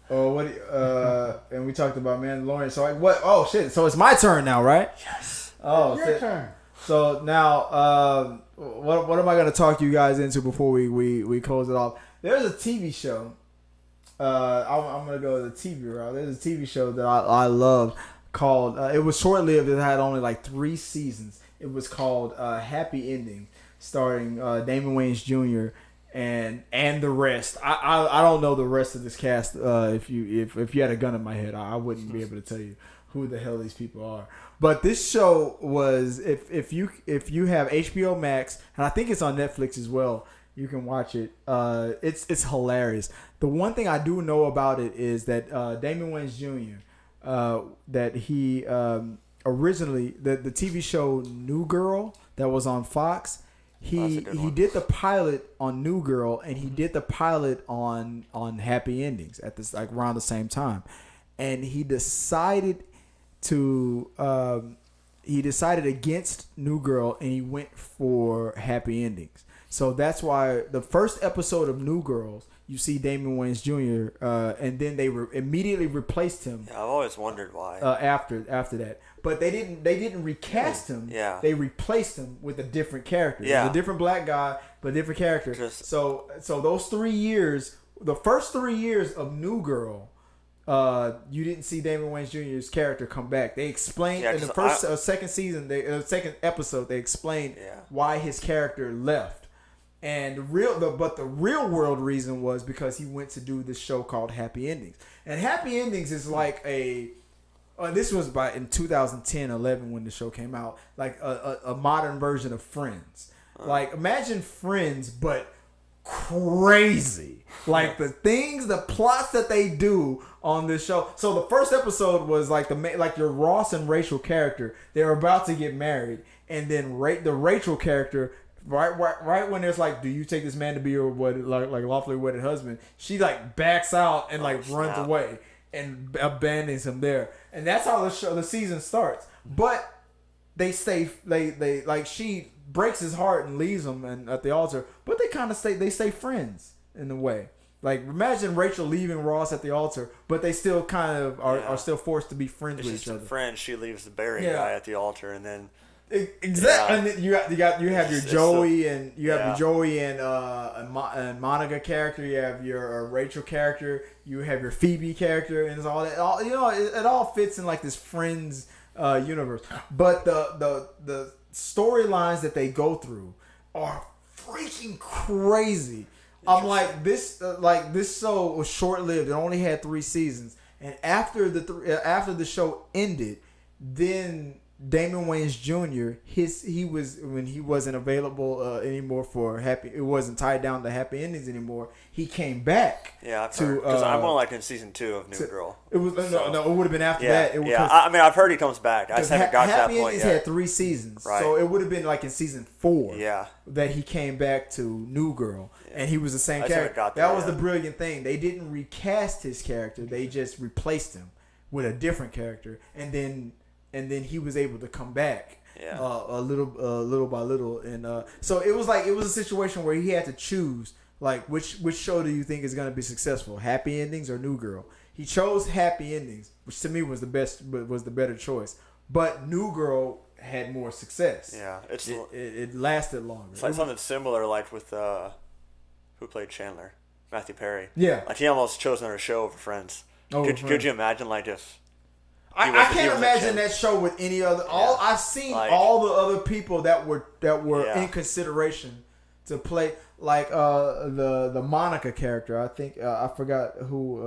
And we talked about Mandalorian. So what? Oh shit! So it's my turn now, right?
Yes.
Oh,
your turn.
So now, what am I going to talk you guys into before we close it off? There's a TV show. I'm going to go the TV route. There's a TV show that I love called. It was short lived. It had only like 3 seasons. It was called Happy Ending, starring Damon Wayans Jr. and the rest. I don't know the rest of this cast. If you had a gun in my head, I wouldn't be able to tell you who the hell these people are. But this show was if you have HBO Max, and I think it's on Netflix as well, you can watch it. It's hilarious. The one thing I do know about it is that Damon Wayans Jr. That he originally the TV show New Girl that was on Fox. He did the pilot on New Girl, and he did the pilot on Happy Endings at this like around the same time, and he decided against New Girl, and he went for Happy Endings. So that's why the first episode of New Girls, you see Damon Wayans Jr. And then they immediately replaced him.
Yeah, I've always wondered why.
After that, but they didn't recast him.
Yeah.
They replaced him with a different character.
Yeah.
A different black guy, but a different character. So those 3 years, the first 3 years of New Girl, you didn't see Damon Wayans Jr.'s character come back. They explained in the first second season, second episode, they explained why his character left. And the real world reason was because he went to do this show called Happy Endings. And Happy Endings is like this was in 2010-11 when the show came out, like a modern version of Friends. Like, imagine Friends, but crazy. Like the plots that they do on this show. So the first episode was like your Ross and Rachel character. They're about to get married, and then the Rachel character. Right when there's like, do you take this man to be your lawfully wedded husband? She like backs out and runs away and abandons him there, and that's how the season starts. But they stay. They breaks his heart and leaves him and at the altar, but they kind of stay friends in a way. Like, imagine Rachel leaving Ross at the altar, but they still kind of are still forced to be friends with each other.
Friends. She leaves the Barry guy at the altar, and then
exactly. And then you have your Joey and Monica character. You have your Rachel character. You have your Phoebe character, and it's all that. It all fits in like this friends universe. But the storylines that they go through are freaking crazy. I'm like this show was short lived. It only had 3 seasons, and after the show ended, then Damon Wayans Jr. When he wasn't available anymore for it wasn't tied down to happy endings anymore. He came back.
Yeah, because I'm on like in season 2 of New Girl.
It was no, it would have been after that.
I mean, I've heard he comes back. I just haven't got to that
Happy
point
Endings
yet.
had 3 seasons,
right.
So it would have been like in season 4.
Yeah.
That he came back to New Girl, and he was the same character. That was the brilliant thing. They didn't recast his character; they just replaced him with a different character, and then he was able to come back.
Yeah.
Little by little, and so it was a situation where he had to choose. Like, which show do you think is going to be successful? Happy Endings or New Girl? He chose Happy Endings, which to me was the better choice. But New Girl had more success.
Yeah,
it lasted longer.
It's like something similar, like with who played Chandler, Matthew Perry.
Yeah,
like he almost chose another show over Friends. Could you imagine like if?
I can't imagine that show with any other. I've seen all the other people that were in consideration to play. Like the Monica character, I think I forgot who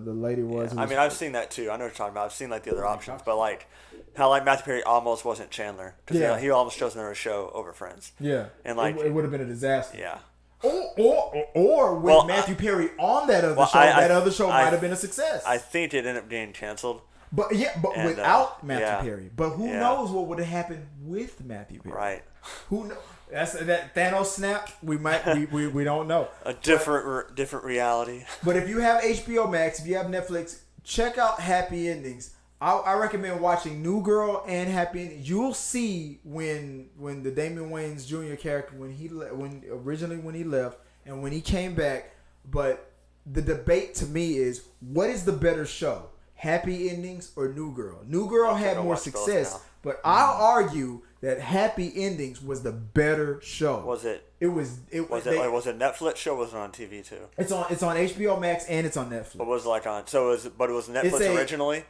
the lady was.
Yeah. I mean, I've seen that too. I know what you're talking about. I've seen like the other options, but like how like Matthew Perry almost wasn't Chandler because he almost chose another show over Friends.
Yeah,
and like
it would have been a disaster.
Yeah,
or with Matthew Perry on that other show, that other show might have been a success.
I think it ended up getting canceled.
But without Matthew Perry. But who knows what would have happened with Matthew Perry?
Right.
Who knows? That's that Thanos snap. We don't know.
A different reality.
But if you have HBO Max, if you have Netflix, check out Happy Endings. I recommend watching New Girl and Happy Endings. You'll see when the Damon Wayans Jr. character when he left and when he came back. But the debate to me is, what is the better show? Happy Endings or New Girl? New Girl had more success, but I'll argue that Happy Endings was the better show.
Was it?
Was it
Netflix show? Or was it on TV too?
It's on HBO Max and it's on Netflix.
But was it like on? So it was Netflix originally.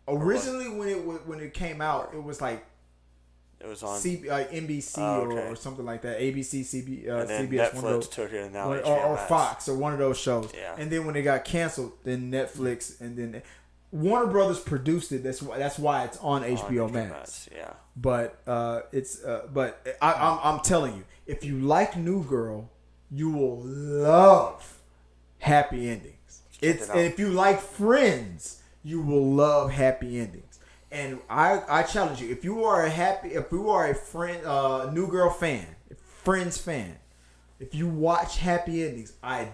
Originally, when it came out, it was like
it was on
NBC or something like that. ABC,
and
CBS,
Netflix took it, and now
or Fox or one of those shows.
Yeah.
And then when it got canceled, then Netflix and then Warner Brothers produced it. That's why it's on HBO Max.
Yeah.
But I'm telling you, if you like New Girl, you will love Happy Endings. And if you like Friends, you will love Happy Endings. And I challenge you, if you are a friend, New Girl fan, Friends fan, if you watch Happy Endings, I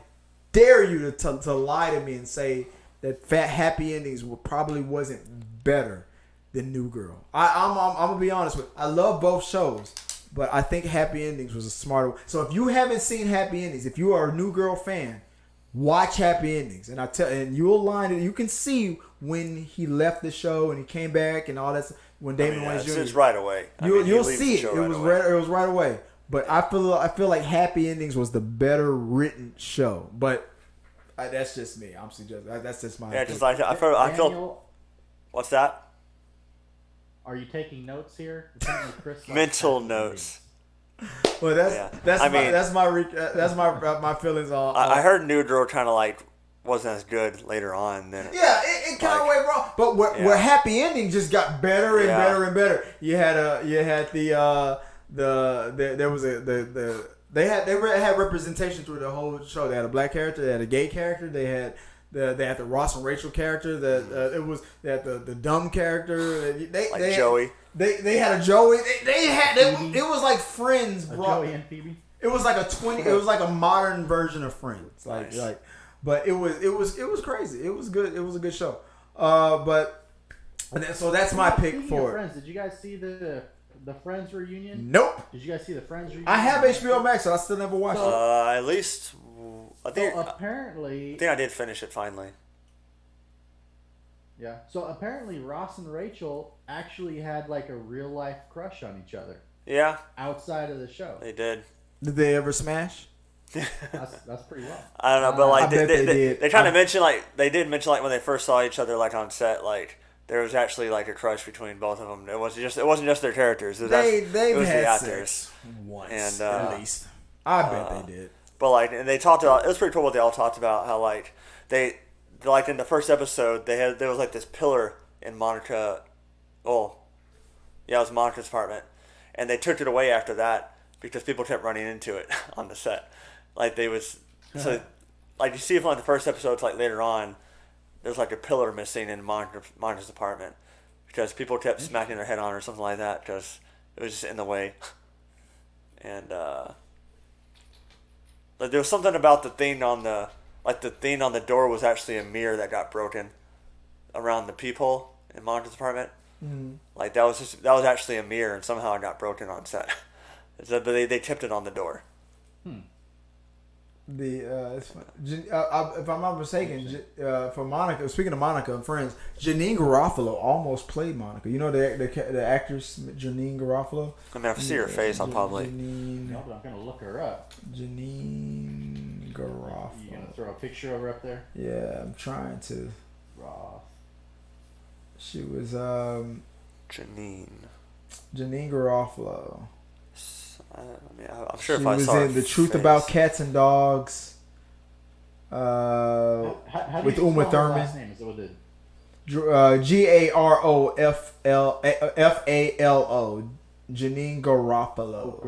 dare you to lie to me and say that Happy Endings probably wasn't better than New Girl. I'm gonna be honest with you. I love both shows, but I think Happy Endings was a smarter. So if you haven't seen Happy Endings, if you are a New Girl fan, watch Happy Endings, and you can see when he left the show and he came back and all that. When Damon Wayans Jr.
It's right away.
You'll see it. It was right away. But I feel like Happy Endings was the better written show. But that's just me. I'm suggesting that's just my.
Yeah, just like I feel. What's that?
Are you taking notes here?
Mental notes.
Well, that's my feelings on.
I heard New Girl kind of like wasn't as good later on. Then
it kind of went wrong. But where Happy Ending just got better and better and better. They had representation through the whole show. They had a black character, they had a gay character, they had the Ross and Rachel character. They had the dumb character.
Joey.
They had a Joey. It was like Friends.
Joey and Phoebe.
It was like It was like a modern version of Friends. But it was crazy. It was good. It was a good show. So that's my pick for it.
Friends, did you guys see the the Friends reunion?
Nope.
Did you guys see the Friends reunion?
I have HBO Max, but I still never watched it.
At least I think.
So apparently,
I think I did finish it finally.
yeah. So apparently, Ross and Rachel actually had like a real life crush on each other
Yeah,
outside of the show.
they did.
Did they ever smash?
That's pretty well.
I don't know, but like
I bet they did.
they kind of mentioned they did mention like when they first saw each other like on set, like there was actually like a crush between both of them. It wasn't just their characters. It was
had
the actors.
sex once
And,
at least. I bet they did.
But like, and they talked about, it was pretty cool what they all talked about, how like they like in the first episode there was like this pillar in Monica. Oh, yeah, it was Monica's apartment, and they took it away after that because people kept running into it on the set. Like they was so, like you see it from like the first episode to like later on, there's like a pillar missing in Monica's apartment because people kept smacking their head on it or something like that because it was just in the way. And like there was something about the thing on the door was actually a mirror that got broken around the peephole in Monica's apartment.
Mm-hmm.
Like that was actually a mirror and somehow it got broken on set. But they tipped it on the door.
It's fun. If I'm not mistaken, for Monica, speaking of Monica and Friends, Janine Garofalo almost played Monica. You know the actress Janine Garofalo.
I mean, if I see her face, I'll probably.
No, but I'm gonna look her up.
Janine Garofalo.
You gonna throw a picture of her up there?
Yeah, I'm trying to.
Roth.
She was
Janine
Garofalo.
I mean, I'm sure
She
if I
was
saw her
in The Truth
face.
About Cats and Dogs.
How do
With
you
Uma
spell her
Thurman.
last name? Is it with a
Garofalo. Janine Garofalo.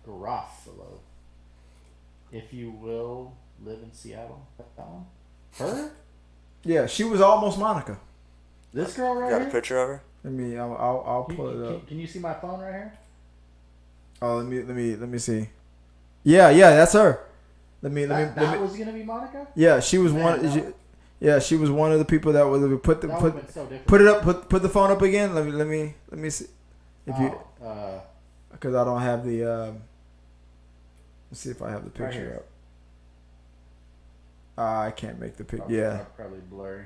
Garofalo? If you will live in Seattle. That one? Her?
Yeah, she was almost Monica.
This girl right
Got a
here?
picture of her?
I'll pull it up.
Can you see my phone right here?
Oh, let me see. Yeah, that's her.
That was gonna be Monica.
Yeah, she was
Man,
one.
no.
Yeah, she was one of the people that was
That would've been so different.
put it up. Put the phone up again. Let me see. If you,
Oh,
because I don't have the. Let's see if I have the
Right
picture
here.
up. I can't make the picture.
probably,
Yeah,
probably blurry.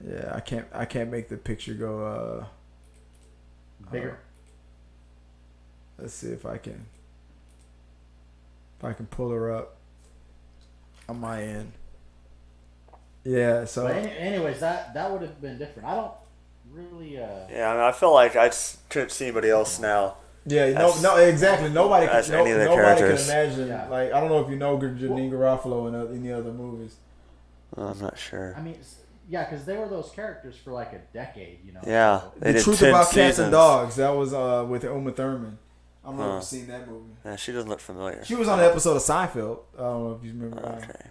yeah. I can't make the picture go.
Bigger.
Let's see if I can pull her up on my end. Yeah. So.
But anyways, that would have been different. I don't really.
Yeah, I mean, I feel like I just couldn't see anybody else now.
Yeah, no, exactly. Nobody
as
can.
any of the
Nobody can
characters.
imagine.
Yeah.
Like, I don't know if you know Janine Garofalo in any other movies.
I'm not sure.
I mean, yeah, because they were those characters for like a decade, you know.
Yeah, they
The
did
Truth
10
About
seasons.
Cats and Dogs. That was with Uma Thurman. I don't know if
Huh.
you've seen that movie.
Yeah, she doesn't look familiar.
She was on an episode of Seinfeld. I don't know if you remember.
Okay.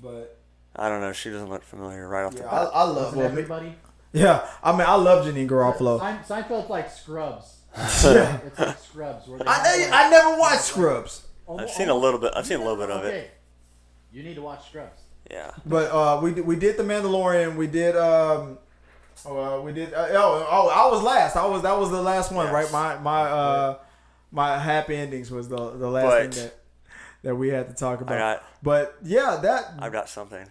But
I don't know. She doesn't look familiar right off the
yeah,
bat.
I love.
Wasn't everybody?
Yeah, I mean, I love Janine Garofalo.
Seinfeld's like Scrubs.
Yeah.
It's like Scrubs. Where they have, like,
I never watched Scrubs,
I've seen a little bit. I've seen a little bit of it.
Okay. You need to watch Scrubs.
Yeah.
but we did the Mandalorian. We did I was last. That was the last one,
Yes.
right? My happy endings was the last
But-
thing that we had to talk about.
got-
But yeah,
I've got something.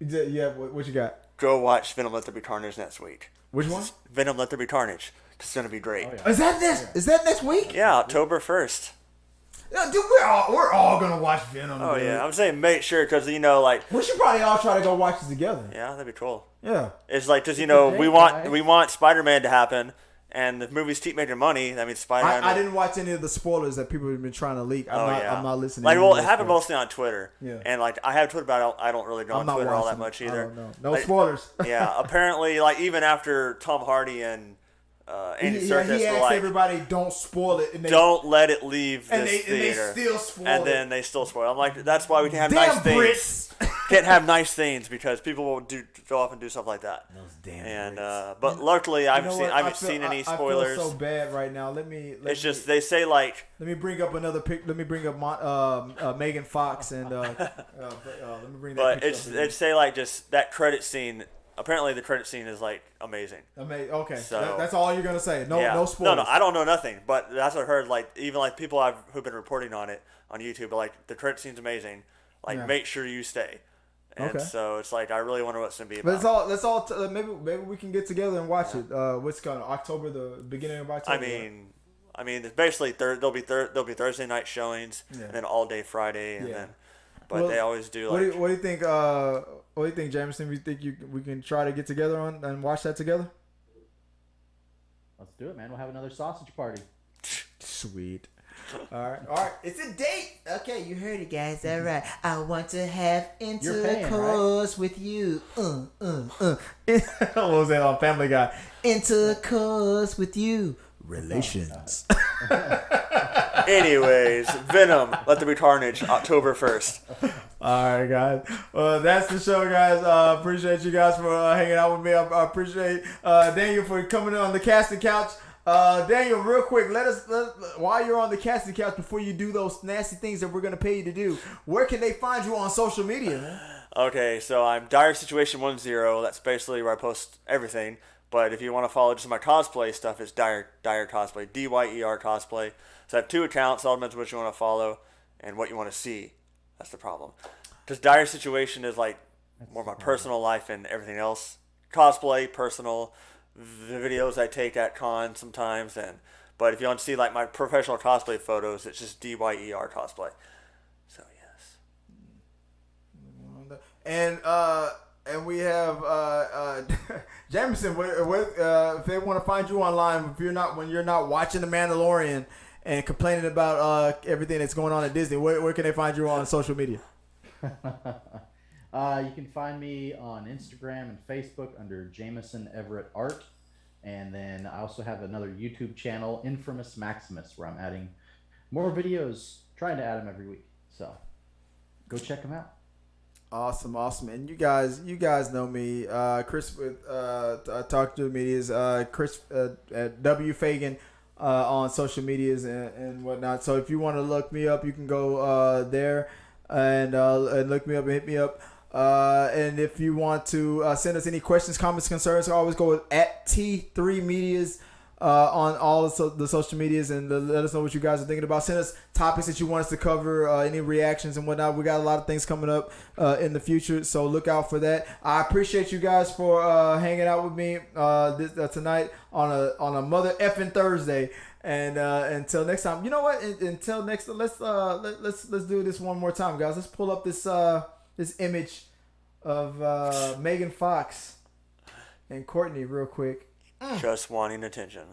yeah. What you got?
Go watch Venom Let There Be Carnage next week.
Which one?
Venom Let There Be Carnage. It's gonna be great.
Oh, yeah.
Is that next? Is that next week?
Yeah, October 1st.
Yeah, dude, we're all gonna watch Venom.
Oh
dude.
yeah, I'm saying make sure because like
We should probably all try to go watch it together.
yeah, that'd be cool.
Yeah.
It's like because
It's a date, guys.
we want Spider-Man to happen, and the movies keep making money. That means Spider-Man.
I didn't watch any of the spoilers that people have been trying to leak. I'm not listening.
Like,
to
well,
any
it
of
happened
those
mostly on Twitter.
Yeah.
And like, I have Twitter, but I don't really go
I'm
on
not
Twitter all that
watching
much
it.
either.
I don't know. No
Like,
spoilers.
Yeah, apparently, like even after Tom Hardy and Andy Serkis
he
were
asked
like,
everybody, "Don't spoil it," and they
don't let it leave
and
this
they
theater.
still spoil
And
it.
then they still spoil. I'm like, that's why we can have
Damn
nice things.
Brits.
Can't have nice things because people will go off and do stuff like that.
Those damn
And
Brits.
but luckily, I
You know
haven't
what?
seen any
I
spoilers.
feel so bad right now. Let
It's just they say like
let me bring up another pic. Let me bring up Megan Fox and let me bring that
But
picture up again.
it's say like just that credit scene apparently the credit scene is like amazing.
Okay,
So-
that's all you're gonna say. No,
Yeah.
no spoilers.
No, I don't know nothing, but that's what I heard. Like even like people who've been reporting on it on YouTube, are like the credit scene's amazing. Like
Yeah.
make sure you stay. And
Okay.
so it's like I really wonder what's gonna be
But
about.
that's all. Maybe we can get together and watch it. What's going on? October, the beginning of October.
I mean, it's basically there'll be Thursday night showings,
Yeah.
and then all day Friday, and
Yeah.
then. But
Well,
they always do
What
like.
do you think? What do you think, Jameson? We think we can try to get together on and watch that together?
Let's do it, man. We'll have another sausage party.
Sweet. All right.
It's a date. Okay, you heard it, guys. All right. I want to have
You're paying,
intercourse with you.
What was that on Family Guy?
Intercourse with you.
Relations.
Anyways, Venom, Let There Be Carnage, October 1st.
All right, guys. That's the show, guys. Appreciate you guys for hanging out with me. I appreciate Daniel for coming on the casting couch. Daniel, real quick, while you're on the casting couch, before you do those nasty things that we're gonna pay you to do, where can they find you on social media, man?
Okay, so I'm Dyer Situation 10. That's basically where I post everything. But if you want to follow just my cosplay stuff, it's Dyer Cosplay, DYER Cosplay. So I have 2 accounts. All depends what you want to follow and what you want to see. That's the problem. Because Dyer Situation is like more my personal life and everything else. Cosplay, personal, the videos I take at cons sometimes. But if you want to see like my professional cosplay photos, it's just DYER Cosplay. So yes.
And we have Jameson. If they want to find you online, when you're not watching The Mandalorian and complaining about everything that's going on at Disney, where can they find you on social media?
You can find me on Instagram and Facebook under Jameson Everett Art. And then I also have another YouTube channel, Infamous Maximus, where I'm adding more videos, trying to add them every week. So go check them out.
Awesome. And you guys know me. Chris with Talk to the Medias. Chris at W Fagan on social medias and whatnot. So if you want to look me up, you can go there and look me up and hit me up. And if you want to send us any questions, comments, concerns, always go with at T3 Medias on all the social medias and let us know what you guys are thinking about. Send us topics that you want us to cover, any reactions and whatnot. We got a lot of things coming up in the future, so look out for that. I appreciate you guys for hanging out with me tonight on a mother effing Thursday. And until next time, you know what? Until next, let's do this one more time, guys. Let's pull up this image of Megan Fox and Kourtney real quick.
Just wanting attention.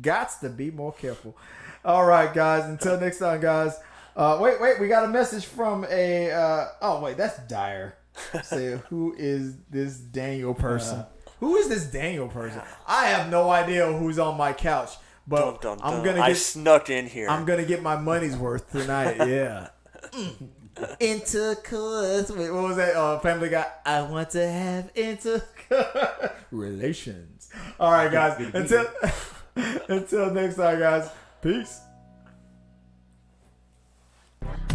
Gots to be more careful. All right, guys. Until next time, guys. Wait. We got a message from that's Dyer. Say, who is this Daniel person? Who is this Daniel person? I have no idea who's on my couch, but
I snuck in here.
I'm gonna get my money's worth tonight. Yeah.
Intercourse.
Wait, what was that? Family Guy.
I want to have intercourse.
Relations. All right, guys. Until next time, guys. Peace.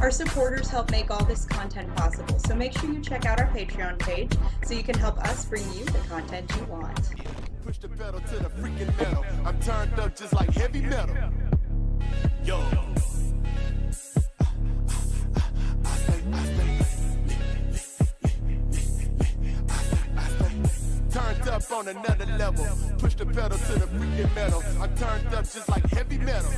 Our supporters help make all this content possible, so make sure you check out our Patreon page so you can help us bring you the content you want.
Push the pedal to the freaking metal. I'm turned up just like heavy metal. Yo. Turned up on another level. Push the pedal to the freaking metal. I'm turned up just like heavy metal.